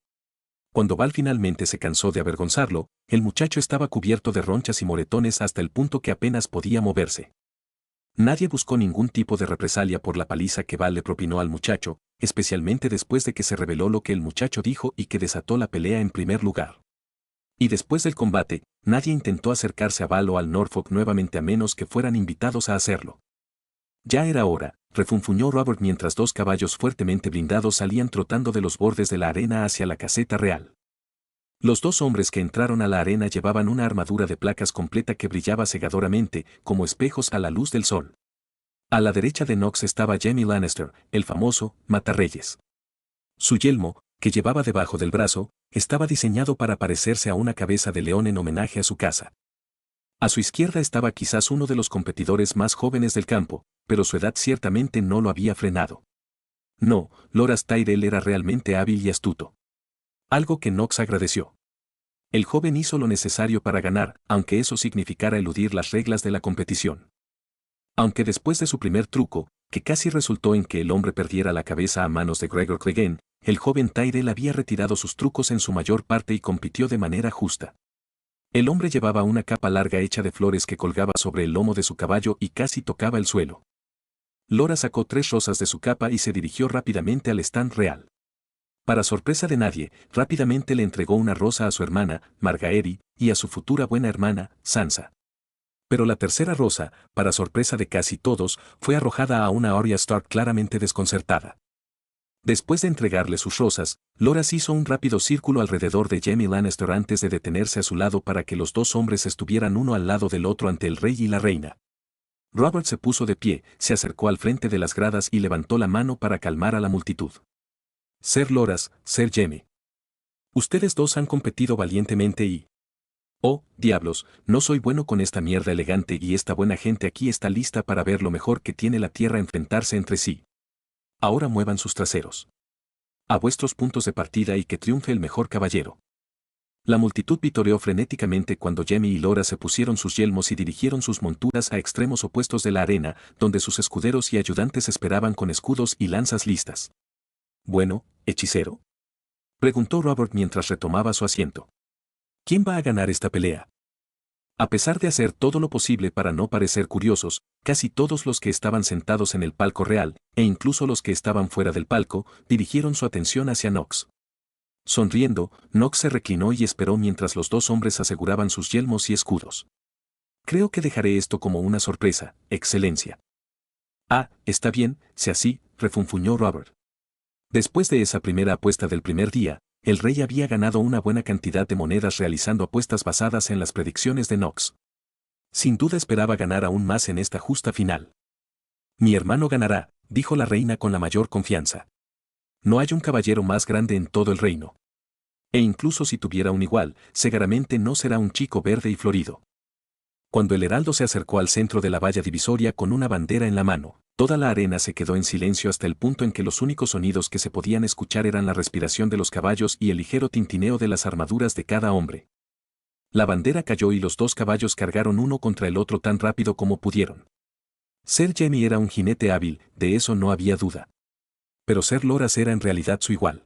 Cuando Val finalmente se cansó de avergonzarlo, el muchacho estaba cubierto de ronchas y moretones hasta el punto que apenas podía moverse. Nadie buscó ningún tipo de represalia por la paliza que Val le propinó al muchacho, especialmente después de que se reveló lo que el muchacho dijo y que desató la pelea en primer lugar. Y después del combate, nadie intentó acercarse a Val o al Norfolk nuevamente a menos que fueran invitados a hacerlo. Ya era hora, refunfuñó Robert mientras 2 caballos fuertemente blindados salían trotando de los bordes de la arena hacia la caseta real. Los 2 hombres que entraron a la arena llevaban una armadura de placas completa que brillaba cegadoramente, como espejos a la luz del sol. A la derecha de Knox estaba Jaime Lannister, el famoso Matarreyes. Su yelmo, que llevaba debajo del brazo, estaba diseñado para parecerse a una cabeza de león en homenaje a su casa. A su izquierda estaba quizás uno de los competidores más jóvenes del campo, pero su edad ciertamente no lo había frenado. No, Loras Tyrell era realmente hábil y astuto. Algo que Knox agradeció. El joven hizo lo necesario para ganar, aunque eso significara eludir las reglas de la competición. Aunque después de su primer truco, que casi resultó en que el hombre perdiera la cabeza a manos de Gregor Clegane, el joven Tyrell había retirado sus trucos en su mayor parte y compitió de manera justa. El hombre llevaba una capa larga hecha de flores que colgaba sobre el lomo de su caballo y casi tocaba el suelo. Lora sacó 3 rosas de su capa y se dirigió rápidamente al stand real. Para sorpresa de nadie, rápidamente le entregó una rosa a su hermana, Margaery, y a su futura buena hermana, Sansa. Pero la tercera rosa, para sorpresa de casi todos, fue arrojada a una Arya Stark claramente desconcertada. Después de entregarle sus rosas, Loras hizo un rápido círculo alrededor de Jaime Lannister antes de detenerse a su lado para que los 2 hombres estuvieran uno al lado del otro ante el rey y la reina. Robert se puso de pie, se acercó al frente de las gradas y levantó la mano para calmar a la multitud. Ser Loras, Ser Jaime. Ustedes 2 han competido valientemente y... Oh, diablos, no soy bueno con esta mierda elegante y esta buena gente aquí está lista para ver lo mejor que tiene la tierra enfrentarse entre sí. Ahora muevan sus traseros. A vuestros puntos de partida y que triunfe el mejor caballero. La multitud vitoreó frenéticamente cuando Jaime y Lora se pusieron sus yelmos y dirigieron sus monturas a extremos opuestos de la arena, donde sus escuderos y ayudantes esperaban con escudos y lanzas listas. Bueno, hechicero, preguntó Robert mientras retomaba su asiento. ¿Quién va a ganar esta pelea? A pesar de hacer todo lo posible para no parecer curiosos, casi todos los que estaban sentados en el palco real, e incluso los que estaban fuera del palco, dirigieron su atención hacia Knox. Sonriendo, Knox se reclinó y esperó mientras los 2 hombres aseguraban sus yelmos y escudos. Creo que dejaré esto como una sorpresa, Excelencia. Ah, está bien, si así, refunfuñó Robert. Después de esa primera apuesta del primer día, el rey había ganado una buena cantidad de monedas realizando apuestas basadas en las predicciones de Knox. Sin duda esperaba ganar aún más en esta justa final. Mi hermano ganará, dijo la reina con la mayor confianza. No hay un caballero más grande en todo el reino. E incluso si tuviera un igual, seguramente no será un chico verde y florido. Cuando el heraldo se acercó al centro de la valla divisoria con una bandera en la mano, toda la arena se quedó en silencio hasta el punto en que los únicos sonidos que se podían escuchar eran la respiración de los caballos y el ligero tintineo de las armaduras de cada hombre. La bandera cayó y los 2 caballos cargaron uno contra el otro tan rápido como pudieron. Ser Jaime era un jinete hábil, de eso no había duda. Pero ser Loras era en realidad su igual.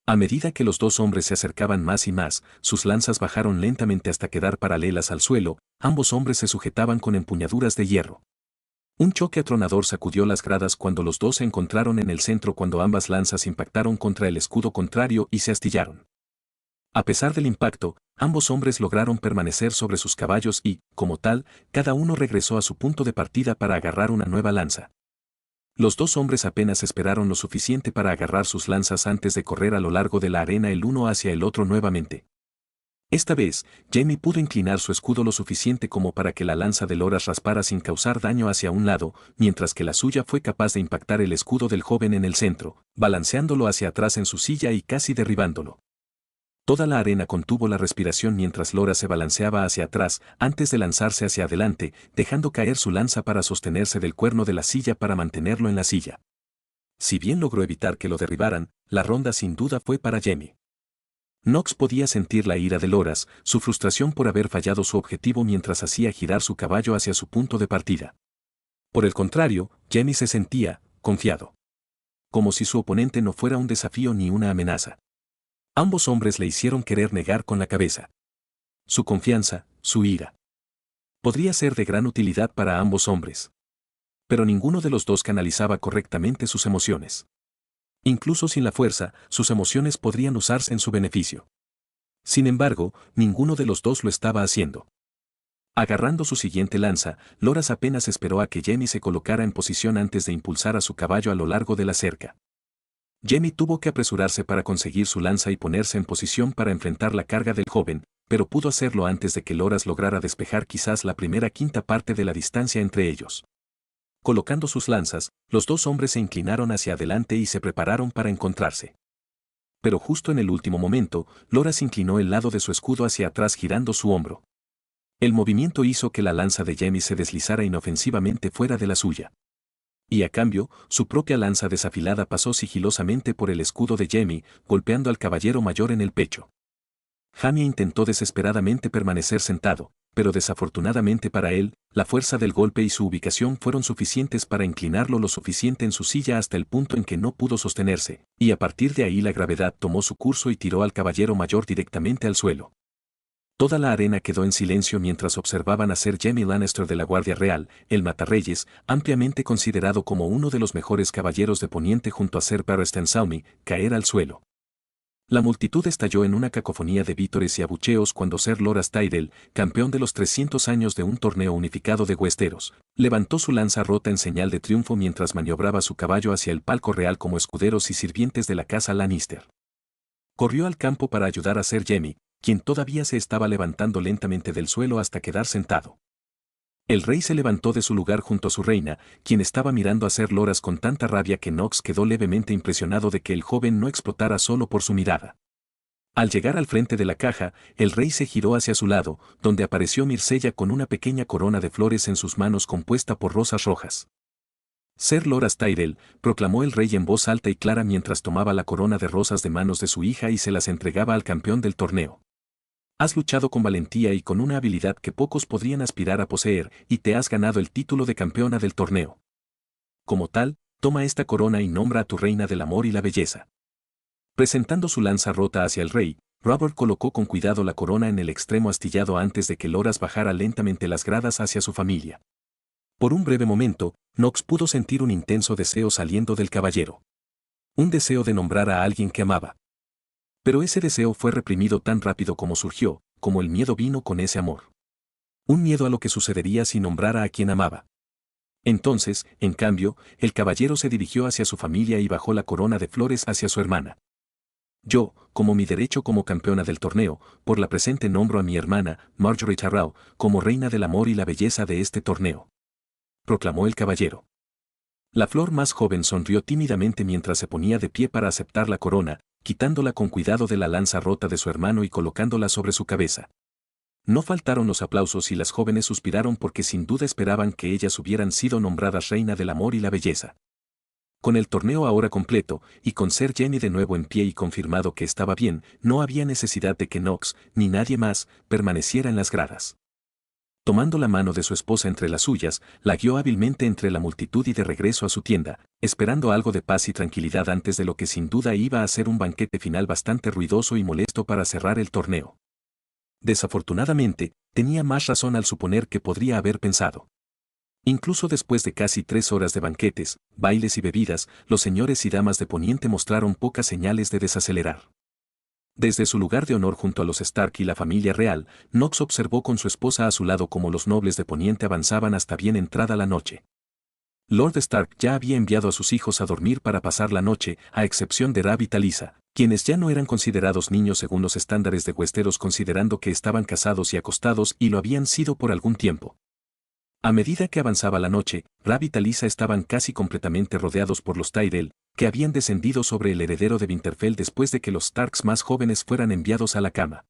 A medida que los dos hombres se acercaban más y más, sus lanzas bajaron lentamente hasta quedar paralelas al suelo, ambos hombres se sujetaban con empuñaduras de hierro. Un choque atronador sacudió las gradas cuando los dos se encontraron en el centro cuando ambas lanzas impactaron contra el escudo contrario y se astillaron. A pesar del impacto, ambos hombres lograron permanecer sobre sus caballos y, como tal, cada uno regresó a su punto de partida para agarrar una nueva lanza. Los dos hombres apenas esperaron lo suficiente para agarrar sus lanzas antes de correr a lo largo de la arena el uno hacia el otro nuevamente. Esta vez, Jaime pudo inclinar su escudo lo suficiente como para que la lanza de Loras raspara sin causar daño hacia un lado, mientras que la suya fue capaz de impactar el escudo del joven en el centro, balanceándolo hacia atrás en su silla y casi derribándolo. Toda la arena contuvo la respiración mientras Loras se balanceaba hacia atrás antes de lanzarse hacia adelante, dejando caer su lanza para sostenerse del cuerno de la silla para mantenerlo en la silla. Si bien logró evitar que lo derribaran, la ronda sin duda fue para Jaime. Knox podía sentir la ira de Loras, su frustración por haber fallado su objetivo mientras hacía girar su caballo hacia su punto de partida. Por el contrario, Jaime se sentía confiado. Como si su oponente no fuera un desafío ni una amenaza. Ambos hombres le hicieron querer negar con la cabeza. Su confianza, su ira. Podría ser de gran utilidad para ambos hombres. Pero ninguno de los dos canalizaba correctamente sus emociones. Incluso sin la fuerza, sus emociones podrían usarse en su beneficio. Sin embargo, ninguno de los dos lo estaba haciendo. Agarrando su siguiente lanza, Loras apenas esperó a que Jaime se colocara en posición antes de impulsar a su caballo a lo largo de la cerca. Jaime tuvo que apresurarse para conseguir su lanza y ponerse en posición para enfrentar la carga del joven, pero pudo hacerlo antes de que Loras lograra despejar quizás la primera quinta parte de la distancia entre ellos. Colocando sus lanzas, los dos hombres se inclinaron hacia adelante y se prepararon para encontrarse. Pero justo en el último momento, Loras inclinó el lado de su escudo hacia atrás girando su hombro. El movimiento hizo que la lanza de Jaime se deslizara inofensivamente fuera de la suya. Y a cambio, su propia lanza desafilada pasó sigilosamente por el escudo de Jaime, golpeando al caballero mayor en el pecho. Jaime intentó desesperadamente permanecer sentado, pero desafortunadamente para él, la fuerza del golpe y su ubicación fueron suficientes para inclinarlo lo suficiente en su silla hasta el punto en que no pudo sostenerse, y a partir de ahí la gravedad tomó su curso y tiró al caballero mayor directamente al suelo. Toda la arena quedó en silencio mientras observaban a Ser Jaime Lannister de la Guardia Real, el Matarreyes, ampliamente considerado como uno de los mejores caballeros de Poniente junto a Ser Barristan Selmy, caer al suelo. La multitud estalló en una cacofonía de vítores y abucheos cuando Ser Loras Tyrell, campeón de los 300 años de un torneo unificado de Westeros, levantó su lanza rota en señal de triunfo mientras maniobraba su caballo hacia el palco real como escuderos y sirvientes de la casa Lannister. Corrió al campo para ayudar a Ser Jaime, quien todavía se estaba levantando lentamente del suelo hasta quedar sentado. El rey se levantó de su lugar junto a su reina, quien estaba mirando a Ser Loras con tanta rabia que Knox quedó levemente impresionado de que el joven no explotara solo por su mirada. Al llegar al frente de la caja, el rey se giró hacia su lado, donde apareció Myrcella con una pequeña corona de flores en sus manos compuesta por rosas rojas. Ser Loras Tyrell, proclamó el rey en voz alta y clara mientras tomaba la corona de rosas de manos de su hija y se las entregaba al campeón del torneo. Has luchado con valentía y con una habilidad que pocos podrían aspirar a poseer, y te has ganado el título de campeona del torneo. Como tal, toma esta corona y nombra a tu reina del amor y la belleza. Presentando su lanza rota hacia el rey, Robert colocó con cuidado la corona en el extremo astillado antes de que Loras bajara lentamente las gradas hacia su familia. Por un breve momento, Knox pudo sentir un intenso deseo saliendo del caballero. Un deseo de nombrar a alguien que amaba. Pero ese deseo fue reprimido tan rápido como surgió, como el miedo vino con ese amor. Un miedo a lo que sucedería si nombrara a quien amaba. Entonces, en cambio, el caballero se dirigió hacia su familia y bajó la corona de flores hacia su hermana. Yo, como mi derecho como campeona del torneo, por la presente nombro a mi hermana, Marjorie Tyrell, como reina del amor y la belleza de este torneo. Proclamó el caballero. La flor más joven sonrió tímidamente mientras se ponía de pie para aceptar la corona, quitándola con cuidado de la lanza rota de su hermano y colocándola sobre su cabeza. No faltaron los aplausos y las jóvenes suspiraron porque sin duda esperaban que ellas hubieran sido nombradas reina del amor y la belleza. Con el torneo ahora completo, y con Ser Jaime de nuevo en pie y confirmado que estaba bien, no había necesidad de que Knox, ni nadie más, permaneciera en las gradas. tomando la mano de su esposa entre las suyas, la guió hábilmente entre la multitud y de regreso a su tienda, esperando algo de paz y tranquilidad antes de lo que sin duda iba a ser un banquete final bastante ruidoso y molesto para cerrar el torneo. Desafortunadamente, tenía más razón al suponer que podría haber pensado. Incluso después de casi 3 horas de banquetes, bailes y bebidas, los señores y damas de Poniente mostraron pocas señales de desacelerar. Desde su lugar de honor junto a los Stark y la familia real, Knox observó con su esposa a su lado cómo los nobles de Poniente avanzaban hasta bien entrada la noche. Lord Stark ya había enviado a sus hijos a dormir para pasar la noche, a excepción de Rab y Talisa, quienes ya no eran considerados niños según los estándares de Westeros considerando que estaban casados y acostados y lo habían sido por algún tiempo. A medida que avanzaba la noche, Rab y Talisa estaban casi completamente rodeados por los Tyrell, que habían descendido sobre el heredero de Winterfell después de que los Starks más jóvenes fueran enviados a la cama.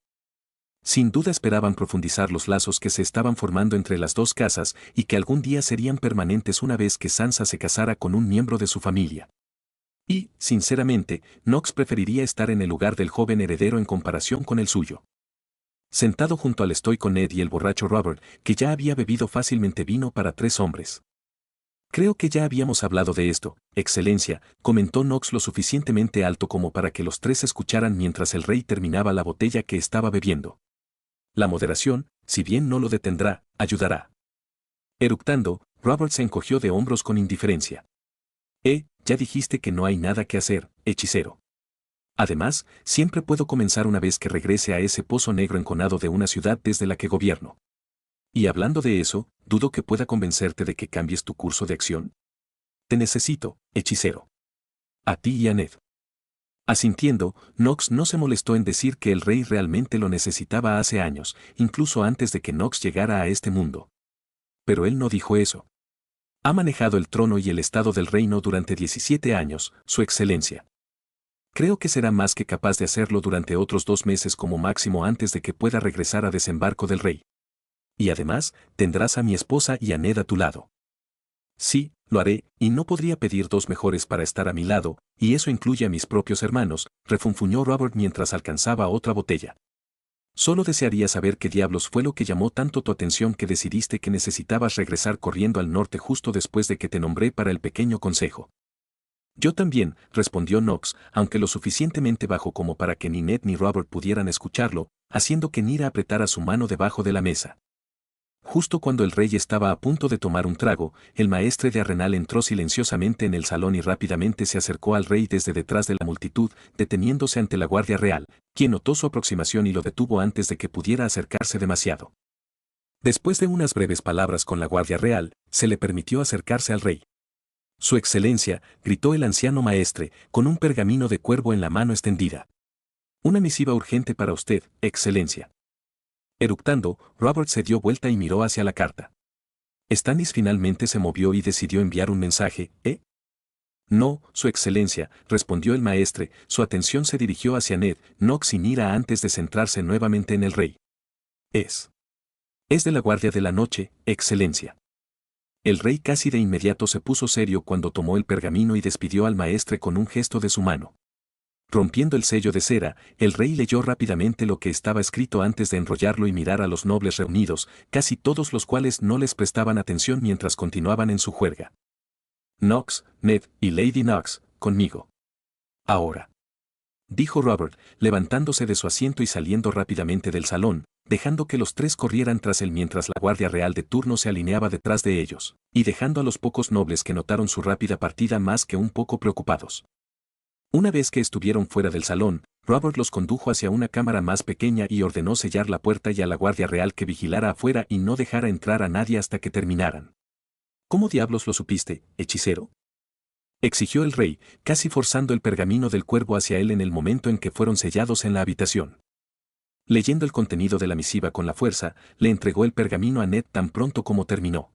Sin duda esperaban profundizar los lazos que se estaban formando entre las dos casas y que algún día serían permanentes una vez que Sansa se casara con un miembro de su familia. Y, sinceramente, Knox preferiría estar en el lugar del joven heredero en comparación con el suyo. Sentado junto al estoico Ned y el borracho Robert, que ya había bebido fácilmente vino para 3 hombres. Creo que ya habíamos hablado de esto, Excelencia, comentó Knox lo suficientemente alto como para que los 3 escucharan mientras el rey terminaba la botella que estaba bebiendo. La moderación, si bien no lo detendrá, ayudará. Eructando, Robert se encogió de hombros con indiferencia. Ya dijiste que no hay nada que hacer, hechicero. Además, siempre puedo comenzar una vez que regrese a ese pozo negro enconado de una ciudad desde la que gobierno. Y hablando de eso, dudo que pueda convencerte de que cambies tu curso de acción. Te necesito, hechicero. A ti y a Ned. Asintiendo, Knox no se molestó en decir que el rey realmente lo necesitaba hace años, incluso antes de que Knox llegara a este mundo. Pero él no dijo eso. Ha manejado el trono y el estado del reino durante 17 años, Su Excelencia. Creo que será más que capaz de hacerlo durante otros 2 meses como máximo antes de que pueda regresar a desembarco del rey. Y además, tendrás a mi esposa y a Ned a tu lado. Sí, lo haré, y no podría pedir 2 mejores para estar a mi lado, y eso incluye a mis propios hermanos, refunfuñó Robert mientras alcanzaba otra botella. Solo desearía saber qué diablos fue lo que llamó tanto tu atención que decidiste que necesitabas regresar corriendo al norte justo después de que te nombré para el pequeño consejo. Yo también, respondió Knox, aunque lo suficientemente bajo como para que ni Ned ni Robert pudieran escucharlo, haciendo que Nyra apretara su mano debajo de la mesa. Justo cuando el rey estaba a punto de tomar un trago, el maestre de Arrenal entró silenciosamente en el salón y rápidamente se acercó al rey desde detrás de la multitud, deteniéndose ante la guardia real, quien notó su aproximación y lo detuvo antes de que pudiera acercarse demasiado. Después de unas breves palabras con la guardia real, se le permitió acercarse al rey. Su excelencia, gritó el anciano maestre, con un pergamino de cuervo en la mano extendida. Una misiva urgente para usted, excelencia. Eructando, Robert se dio vuelta y miró hacia la carta. Stannis finalmente se movió y decidió enviar un mensaje, ¿eh? No, su excelencia, respondió el maestre, su atención se dirigió hacia Ned, Knox y Nyra antes de centrarse nuevamente en el rey. Es de la guardia de la noche, excelencia. El rey casi de inmediato se puso serio cuando tomó el pergamino y despidió al maestre con un gesto de su mano. Rompiendo el sello de cera, el rey leyó rápidamente lo que estaba escrito antes de enrollarlo y mirar a los nobles reunidos, casi todos los cuales no les prestaban atención mientras continuaban en su juerga. Knox, Ned y Lady Knox, conmigo. Ahora. Dijo Robert, levantándose de su asiento y saliendo rápidamente del salón, dejando que los 3 corrieran tras él mientras la guardia real de turno se alineaba detrás de ellos, y dejando a los pocos nobles que notaron su rápida partida más que un poco preocupados. Una vez que estuvieron fuera del salón, Robert los condujo hacia una cámara más pequeña y ordenó sellar la puerta y a la guardia real que vigilara afuera y no dejara entrar a nadie hasta que terminaran. ¿Cómo diablos lo supiste, hechicero?, exigió el rey, casi forzando el pergamino del cuervo hacia él en el momento en que fueron sellados en la habitación. Leyendo el contenido de la misiva con la fuerza, le entregó el pergamino a Ned tan pronto como terminó.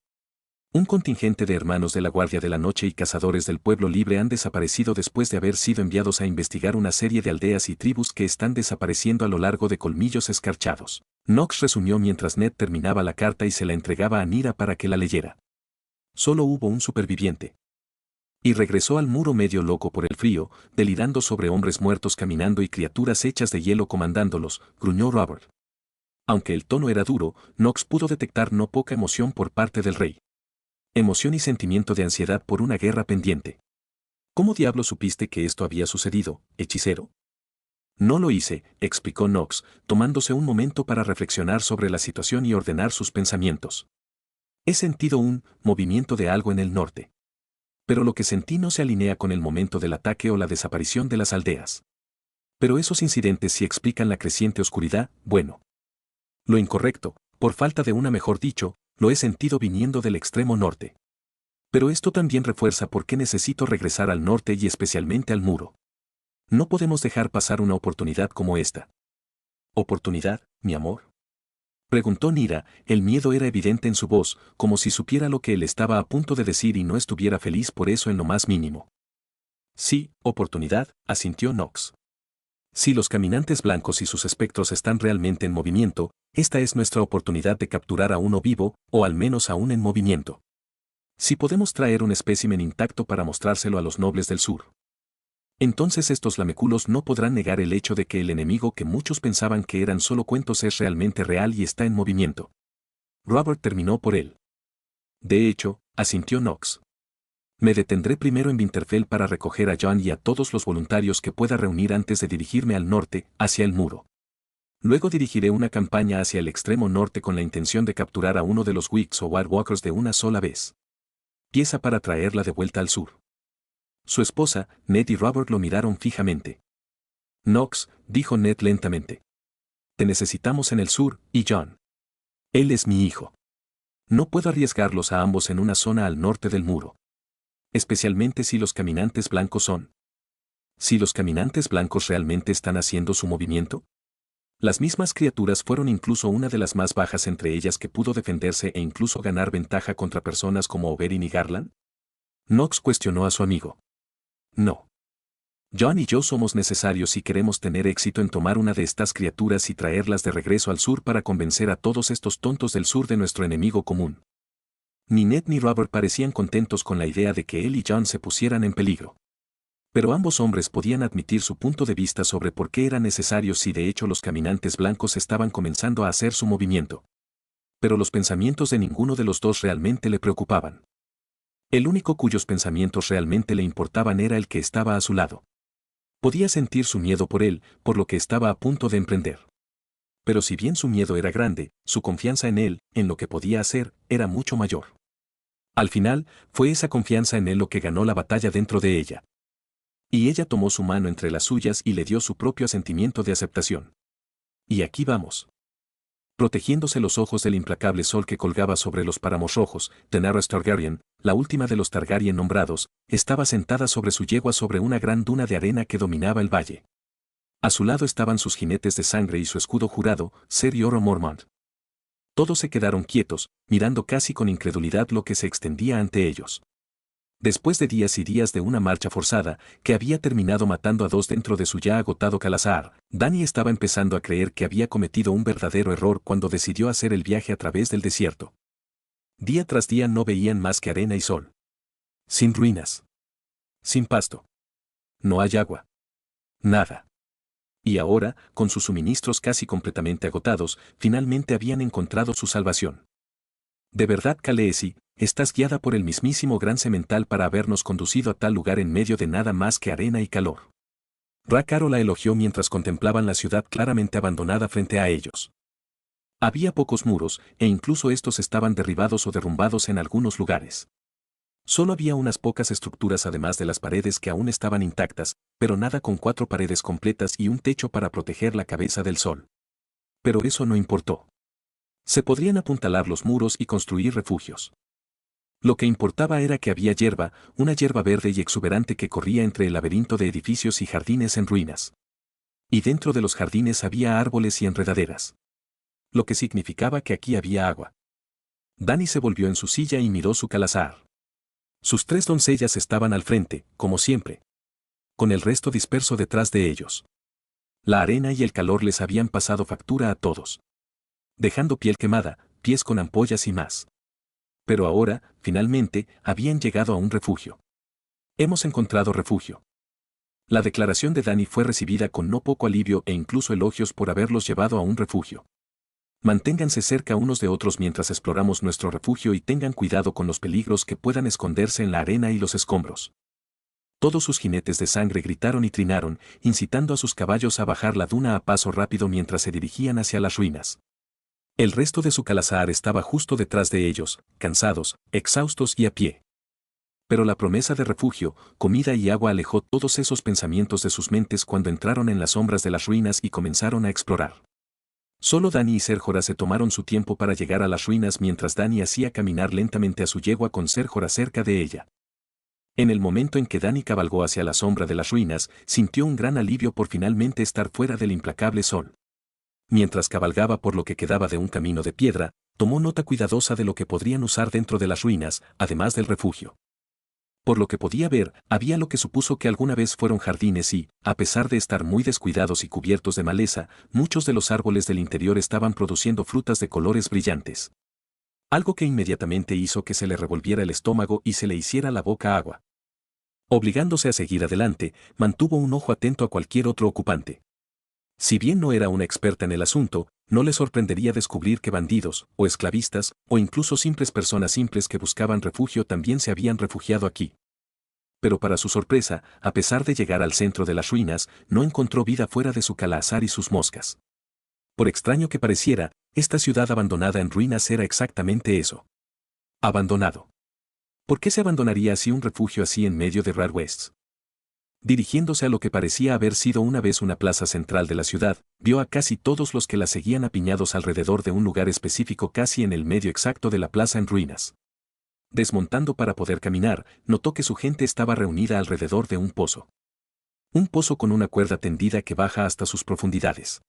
Un contingente de hermanos de la Guardia de la Noche y cazadores del pueblo libre han desaparecido después de haber sido enviados a investigar una serie de aldeas y tribus que están desapareciendo a lo largo de colmillos escarchados. Knox resumió mientras Ned terminaba la carta y se la entregaba a Nyra para que la leyera. Solo hubo un superviviente. Y regresó al muro medio loco por el frío, delirando sobre hombres muertos caminando y criaturas hechas de hielo comandándolos, gruñó Robert. Aunque el tono era duro, Knox pudo detectar no poca emoción por parte del rey. Emoción y sentimiento de ansiedad por una guerra pendiente. ¿Cómo diablos supiste que esto había sucedido, hechicero? No lo hice, explicó Knox, tomándose un momento para reflexionar sobre la situación y ordenar sus pensamientos. He sentido un movimiento de algo en el norte. Pero lo que sentí no se alinea con el momento del ataque o la desaparición de las aldeas. Pero esos incidentes sí explican la creciente oscuridad, bueno. Lo incorrecto, por falta de una mejor dicho, lo he sentido viniendo del extremo norte. Pero esto también refuerza por qué necesito regresar al norte y especialmente al muro. No podemos dejar pasar una oportunidad como esta. ¿Oportunidad, mi amor? Preguntó Nira, el miedo era evidente en su voz, como si supiera lo que él estaba a punto de decir y no estuviera feliz por eso en lo más mínimo. Sí, oportunidad, asintió Knox. Si los caminantes blancos y sus espectros están realmente en movimiento, esta es nuestra oportunidad de capturar a uno vivo, o al menos aún en movimiento. Si podemos traer un espécimen intacto para mostrárselo a los nobles del sur. Entonces estos lameculos no podrán negar el hecho de que el enemigo que muchos pensaban que eran solo cuentos es realmente real y está en movimiento. Robert terminó por él. De hecho, asintió Knox. Me detendré primero en Winterfell para recoger a Jon y a todos los voluntarios que pueda reunir antes de dirigirme al norte, hacia el muro. Luego dirigiré una campaña hacia el extremo norte con la intención de capturar a uno de los Wicks o White Walkers de una sola vez. Pieza para traerla de vuelta al sur. Su esposa, Ned y Robert lo miraron fijamente. Knox, dijo Ned lentamente. Te necesitamos en el sur, y Jon. Él es mi hijo. No puedo arriesgarlos a ambos en una zona al norte del muro. Especialmente si los caminantes blancos son. Si los caminantes blancos realmente están haciendo su movimiento. Las mismas criaturas fueron incluso una de las más bajas entre ellas que pudo defenderse e incluso ganar ventaja contra personas como Oberyn y Garland. Knox cuestionó a su amigo. No. Jon y yo somos necesarios si queremos tener éxito en tomar una de estas criaturas y traerlas de regreso al sur para convencer a todos estos tontos del sur de nuestro enemigo común. Ni Ned ni Robert parecían contentos con la idea de que él y Jon se pusieran en peligro. Pero ambos hombres podían admitir su punto de vista sobre por qué era necesario si de hecho los caminantes blancos estaban comenzando a hacer su movimiento. Pero los pensamientos de ninguno de los dos realmente le preocupaban. El único cuyos pensamientos realmente le importaban era el que estaba a su lado. Podía sentir su miedo por él, por lo que estaba a punto de emprender. Pero si bien su miedo era grande, su confianza en él, en lo que podía hacer, era mucho mayor. Al final, fue esa confianza en él lo que ganó la batalla dentro de ella. Y ella tomó su mano entre las suyas y le dio su propio sentimiento de aceptación. Y aquí vamos. Protegiéndose los ojos del implacable sol que colgaba sobre los páramos rojos, Daenerys Targaryen, la última de los Targaryen nombrados, estaba sentada sobre su yegua sobre una gran duna de arena que dominaba el valle. A su lado estaban sus jinetes de sangre y su escudo jurado, Ser Jorah Mormont. Todos se quedaron quietos, mirando casi con incredulidad lo que se extendía ante ellos. Después de días y días de una marcha forzada, que había terminado matando a dos dentro de su ya agotado Calazar, Dany estaba empezando a creer que había cometido un verdadero error cuando decidió hacer el viaje a través del desierto. Día tras día no veían más que arena y sol. Sin ruinas. Sin pasto. No hay agua. Nada. Y ahora, con sus suministros casi completamente agotados, finalmente habían encontrado su salvación. De verdad, Khaleesi, estás guiada por el mismísimo gran semental para habernos conducido a tal lugar en medio de nada más que arena y calor. Ra-Caro la elogió mientras contemplaban la ciudad claramente abandonada frente a ellos. Había pocos muros, e incluso estos estaban derribados o derrumbados en algunos lugares. Solo había unas pocas estructuras además de las paredes que aún estaban intactas, pero nada con 4 paredes completas y un techo para proteger la cabeza del sol. Pero eso no importó. Se podrían apuntalar los muros y construir refugios. Lo que importaba era que había hierba, una hierba verde y exuberante que corría entre el laberinto de edificios y jardines en ruinas. Y dentro de los jardines había árboles y enredaderas. Lo que significaba que aquí había agua. Dany se volvió en su silla y miró su calazar. Sus 3 doncellas estaban al frente, como siempre. Con el resto disperso detrás de ellos. La arena y el calor les habían pasado factura a todos. Dejando piel quemada, pies con ampollas y más. Pero ahora, finalmente, habían llegado a un refugio. Hemos encontrado refugio. La declaración de Dany fue recibida con no poco alivio e incluso elogios por haberlos llevado a un refugio. Manténganse cerca unos de otros mientras exploramos nuestro refugio y tengan cuidado con los peligros que puedan esconderse en la arena y los escombros. Todos sus jinetes de sangre gritaron y trinaron, incitando a sus caballos a bajar la duna a paso rápido mientras se dirigían hacia las ruinas. El resto de su calazar estaba justo detrás de ellos, cansados, exhaustos y a pie. Pero la promesa de refugio, comida y agua alejó todos esos pensamientos de sus mentes cuando entraron en las sombras de las ruinas y comenzaron a explorar. Solo Dani y Sérjora se tomaron su tiempo para llegar a las ruinas mientras Dani hacía caminar lentamente a su yegua con Sérjora cerca de ella. En el momento en que Dani cabalgó hacia la sombra de las ruinas, sintió un gran alivio por finalmente estar fuera del implacable sol. Mientras cabalgaba por lo que quedaba de un camino de piedra, tomó nota cuidadosa de lo que podrían usar dentro de las ruinas, además del refugio. Por lo que podía ver, había lo que supuso que alguna vez fueron jardines y, a pesar de estar muy descuidados y cubiertos de maleza, muchos de los árboles del interior estaban produciendo frutas de colores brillantes. Algo que inmediatamente hizo que se le revolviera el estómago y se le hiciera la boca agua. Obligándose a seguir adelante, mantuvo un ojo atento a cualquier otro ocupante. Si bien no era una experta en el asunto, no le sorprendería descubrir que bandidos, o esclavistas, o incluso simples personas simples que buscaban refugio también se habían refugiado aquí. Pero para su sorpresa, a pesar de llegar al centro de las ruinas, no encontró vida fuera de su calazar y sus moscas. Por extraño que pareciera, esta ciudad abandonada en ruinas era exactamente eso. Abandonado. ¿Por qué se abandonaría así un refugio así en medio de Rar West? Dirigiéndose a lo que parecía haber sido una vez una plaza central de la ciudad, vio a casi todos los que la seguían apiñados alrededor de un lugar específico casi en el medio exacto de la plaza en ruinas. Desmontando para poder caminar, notó que su gente estaba reunida alrededor de un pozo. Un pozo con una cuerda tendida que baja hasta sus profundidades.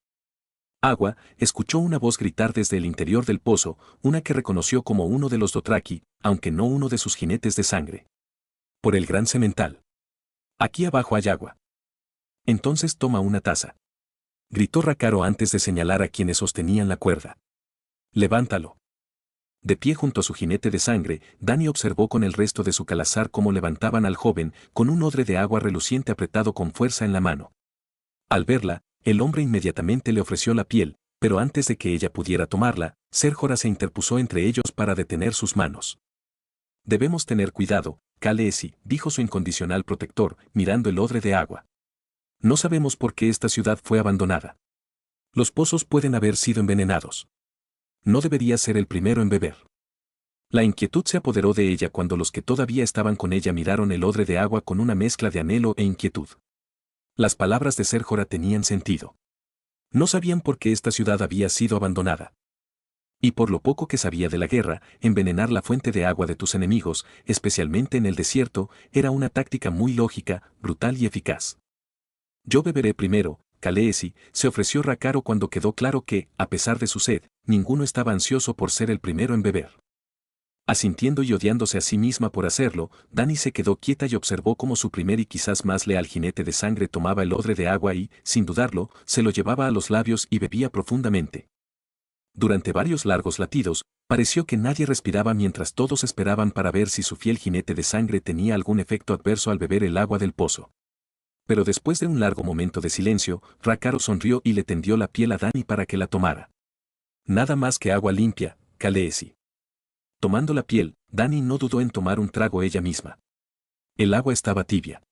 Agua, escuchó una voz gritar desde el interior del pozo, una que reconoció como uno de los Dothraki, aunque no uno de sus jinetes de sangre. Por el gran cemental. Aquí abajo hay agua. Entonces toma una taza. Gritó Rakaro antes de señalar a quienes sostenían la cuerda. Levántalo. De pie junto a su jinete de sangre, Dani observó con el resto de su calazar cómo levantaban al joven, con un odre de agua reluciente apretado con fuerza en la mano. Al verla, el hombre inmediatamente le ofreció la piel, pero antes de que ella pudiera tomarla, Sérjora se interpuso entre ellos para detener sus manos. Debemos tener cuidado, Khaleesi, dijo su incondicional protector, mirando el odre de agua. No sabemos por qué esta ciudad fue abandonada. Los pozos pueden haber sido envenenados. No debería ser el primero en beber. La inquietud se apoderó de ella cuando los que todavía estaban con ella miraron el odre de agua con una mezcla de anhelo e inquietud. Las palabras de Sérjora tenían sentido. No sabían por qué esta ciudad había sido abandonada. Y por lo poco que sabía de la guerra, envenenar la fuente de agua de tus enemigos, especialmente en el desierto, era una táctica muy lógica, brutal y eficaz. Yo beberé primero, Khaleesi, se ofreció Rakaro cuando quedó claro que, a pesar de su sed, ninguno estaba ansioso por ser el primero en beber. Asintiendo y odiándose a sí misma por hacerlo, Dani se quedó quieta y observó cómo su primer y quizás más leal jinete de sangre tomaba el odre de agua y, sin dudarlo, se lo llevaba a los labios y bebía profundamente. Durante varios largos latidos, pareció que nadie respiraba mientras todos esperaban para ver si su fiel jinete de sangre tenía algún efecto adverso al beber el agua del pozo. Pero después de un largo momento de silencio, Rakaro sonrió y le tendió la piel a Dani para que la tomara. Nada más que agua limpia, Khaleesi. Tomando la piel, Dani no dudó en tomar un trago ella misma. El agua estaba tibia.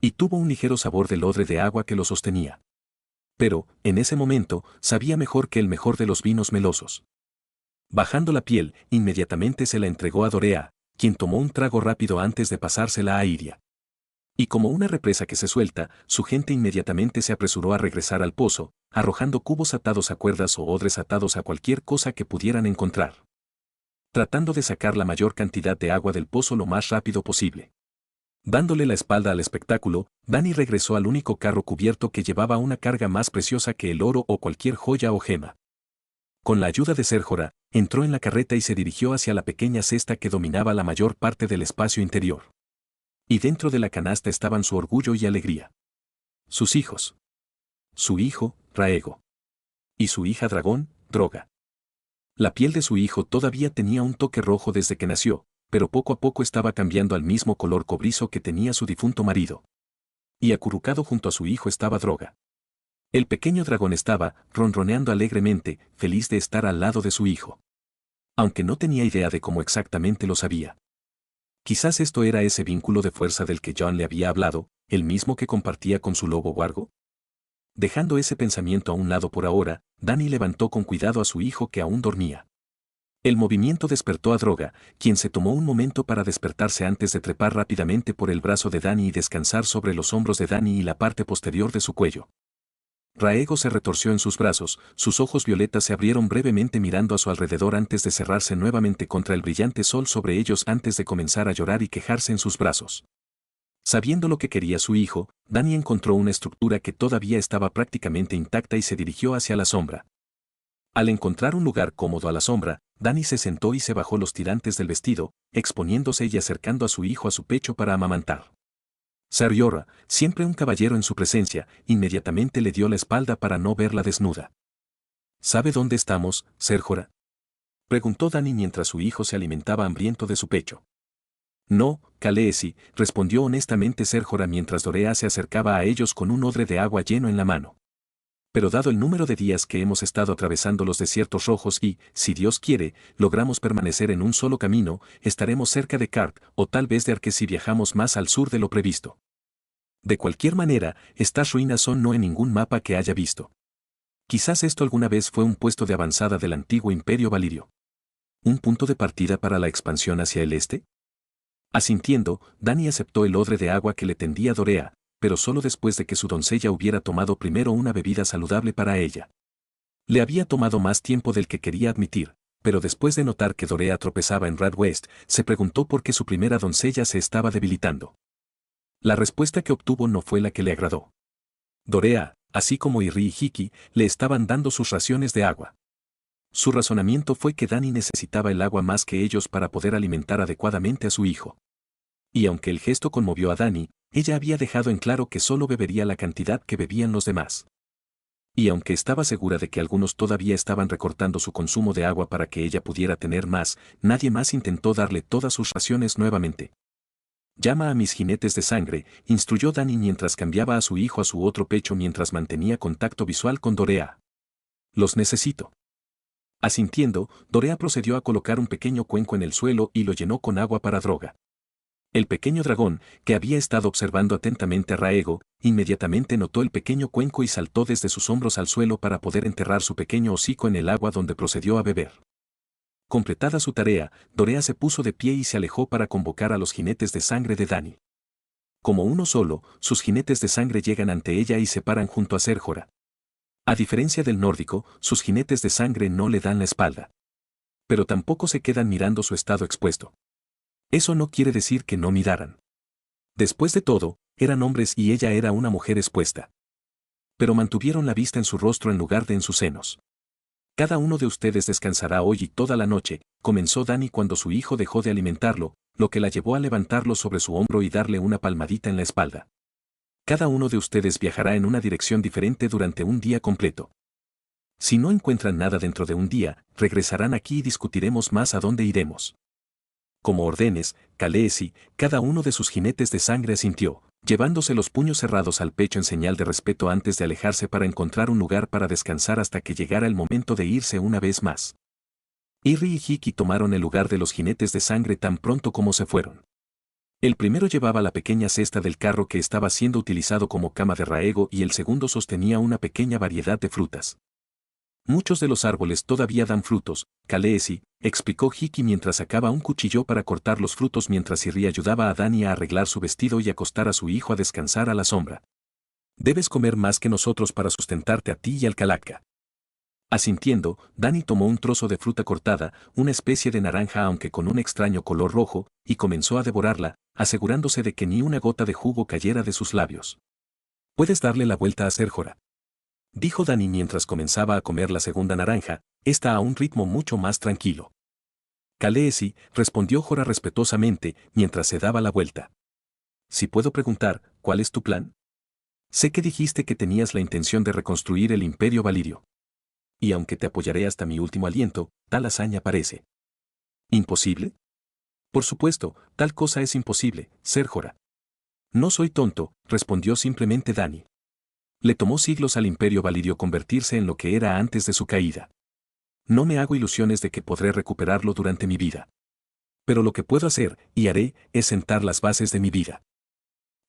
Y tuvo un ligero sabor del odre de agua que lo sostenía. Pero, en ese momento, sabía mejor que el mejor de los vinos melosos. Bajando la piel, inmediatamente se la entregó a Dorea, quien tomó un trago rápido antes de pasársela a Iria. Y como una represa que se suelta, su gente inmediatamente se apresuró a regresar al pozo, arrojando cubos atados a cuerdas o odres atados a cualquier cosa que pudieran encontrar. Tratando de sacar la mayor cantidad de agua del pozo lo más rápido posible. Dándole la espalda al espectáculo, Dani regresó al único carro cubierto que llevaba una carga más preciosa que el oro o cualquier joya o gema. Con la ayuda de Sérjora, entró en la carreta y se dirigió hacia la pequeña cesta que dominaba la mayor parte del espacio interior. Y dentro de la canasta estaban su orgullo y alegría. Sus hijos. Su hijo, Raego. Y su hija dragón, Droga. La piel de su hijo todavía tenía un toque rojo desde que nació, pero poco a poco estaba cambiando al mismo color cobrizo que tenía su difunto marido. Y acurrucado junto a su hijo estaba Droga. El pequeño dragón estaba, ronroneando alegremente, feliz de estar al lado de su hijo. Aunque no tenía idea de cómo exactamente lo sabía. Quizás esto era ese vínculo de fuerza del que John le había hablado, el mismo que compartía con su lobo Wargo. Dejando ese pensamiento a un lado por ahora, Dani levantó con cuidado a su hijo que aún dormía. El movimiento despertó a Droga, quien se tomó un momento para despertarse antes de trepar rápidamente por el brazo de Dani y descansar sobre los hombros de Dani y la parte posterior de su cuello. Raego se retorció en sus brazos, sus ojos violetas se abrieron brevemente mirando a su alrededor antes de cerrarse nuevamente contra el brillante sol sobre ellos antes de comenzar a llorar y quejarse en sus brazos. Sabiendo lo que quería su hijo, Dani encontró una estructura que todavía estaba prácticamente intacta y se dirigió hacia la sombra. Al encontrar un lugar cómodo a la sombra, Dani se sentó y se bajó los tirantes del vestido, exponiéndose y acercando a su hijo a su pecho para amamantar. Ser Jorah, siempre un caballero en su presencia, inmediatamente le dio la espalda para no verla desnuda. ¿Sabe dónde estamos, Ser Jorah?, preguntó Dani mientras su hijo se alimentaba hambriento de su pecho. No, Khaleesi, respondió honestamente Ser Jorah mientras Dorea se acercaba a ellos con un odre de agua lleno en la mano. Pero dado el número de días que hemos estado atravesando los desiertos rojos y, si Dios quiere, logramos permanecer en un solo camino, estaremos cerca de Kark, o tal vez de Arques si viajamos más al sur de lo previsto. De cualquier manera, estas ruinas son no en ningún mapa que haya visto. Quizás esto alguna vez fue un puesto de avanzada del antiguo Imperio Valirio. ¿Un punto de partida para la expansión hacia el este? Asintiendo, Dani aceptó el odre de agua que le tendía Dorea, pero solo después de que su doncella hubiera tomado primero una bebida saludable para ella. Le había tomado más tiempo del que quería admitir, pero después de notar que Dorea tropezaba en Red West, se preguntó por qué su primera doncella se estaba debilitando. La respuesta que obtuvo no fue la que le agradó. Dorea, así como Irri y Hiki, le estaban dando sus raciones de agua. Su razonamiento fue que Dani necesitaba el agua más que ellos para poder alimentar adecuadamente a su hijo. Y aunque el gesto conmovió a Dani, ella había dejado en claro que solo bebería la cantidad que bebían los demás. Y aunque estaba segura de que algunos todavía estaban recortando su consumo de agua para que ella pudiera tener más, nadie más intentó darle todas sus raciones nuevamente. Llama a mis jinetes de sangre, instruyó Dani mientras cambiaba a su hijo a su otro pecho mientras mantenía contacto visual con Dorea. Los necesito. Asintiendo, Dorea procedió a colocar un pequeño cuenco en el suelo y lo llenó con agua para Droga. El pequeño dragón, que había estado observando atentamente a Raego, inmediatamente notó el pequeño cuenco y saltó desde sus hombros al suelo para poder enterrar su pequeño hocico en el agua donde procedió a beber. Completada su tarea, Dorea se puso de pie y se alejó para convocar a los jinetes de sangre de Dani. Como uno solo, sus jinetes de sangre llegan ante ella y se paran junto a Ser Jorah. A diferencia del nórdico, sus jinetes de sangre no le dan la espalda. Pero tampoco se quedan mirando su estado expuesto. Eso no quiere decir que no miraran. Después de todo, eran hombres y ella era una mujer expuesta. Pero mantuvieron la vista en su rostro en lugar de en sus senos. Cada uno de ustedes descansará hoy y toda la noche, comenzó Dani cuando su hijo dejó de alimentarlo, lo que la llevó a levantarlo sobre su hombro y darle una palmadita en la espalda. Cada uno de ustedes viajará en una dirección diferente durante un día completo. Si no encuentran nada dentro de un día, regresarán aquí y discutiremos más a dónde iremos. Como ordenes, Khaleesi, cada uno de sus jinetes de sangre asintió, llevándose los puños cerrados al pecho en señal de respeto antes de alejarse para encontrar un lugar para descansar hasta que llegara el momento de irse una vez más. Irri y Hiki tomaron el lugar de los jinetes de sangre tan pronto como se fueron. El primero llevaba la pequeña cesta del carro que estaba siendo utilizado como cama de Raego y el segundo sostenía una pequeña variedad de frutas. Muchos de los árboles todavía dan frutos, Khaleesi, explicó Hiki mientras sacaba un cuchillo para cortar los frutos mientras Irri ayudaba a Dani a arreglar su vestido y acostar a su hijo a descansar a la sombra. Debes comer más que nosotros para sustentarte a ti y al Calaca. Asintiendo, Dani tomó un trozo de fruta cortada, una especie de naranja aunque con un extraño color rojo, y comenzó a devorarla, asegurándose de que ni una gota de jugo cayera de sus labios. Puedes darle la vuelta a Ser Jorah, dijo Dani mientras comenzaba a comer la segunda naranja, esta a un ritmo mucho más tranquilo. Khaleesi, respondió Jorah respetuosamente, mientras se daba la vuelta. Si puedo preguntar, ¿cuál es tu plan? Sé que dijiste que tenías la intención de reconstruir el Imperio Valirio. Y aunque te apoyaré hasta mi último aliento, tal hazaña parece ¿imposible? Por supuesto, tal cosa es imposible, Ser Jorah. No soy tonto, respondió simplemente Dani. Le tomó siglos al Imperio Valirio convertirse en lo que era antes de su caída. No me hago ilusiones de que podré recuperarlo durante mi vida. Pero lo que puedo hacer, y haré, es sentar las bases de mi vida.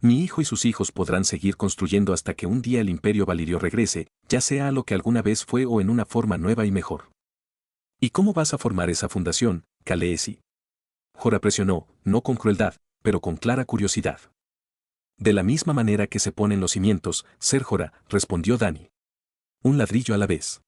Mi hijo y sus hijos podrán seguir construyendo hasta que un día el Imperio Valirio regrese, ya sea a lo que alguna vez fue o en una forma nueva y mejor. ¿Y cómo vas a formar esa fundación, Khaleesi? Jorah presionó, no con crueldad, pero con clara curiosidad. De la misma manera que se ponen los cimientos, Ser Jorah, respondió Dany. Un ladrillo a la vez.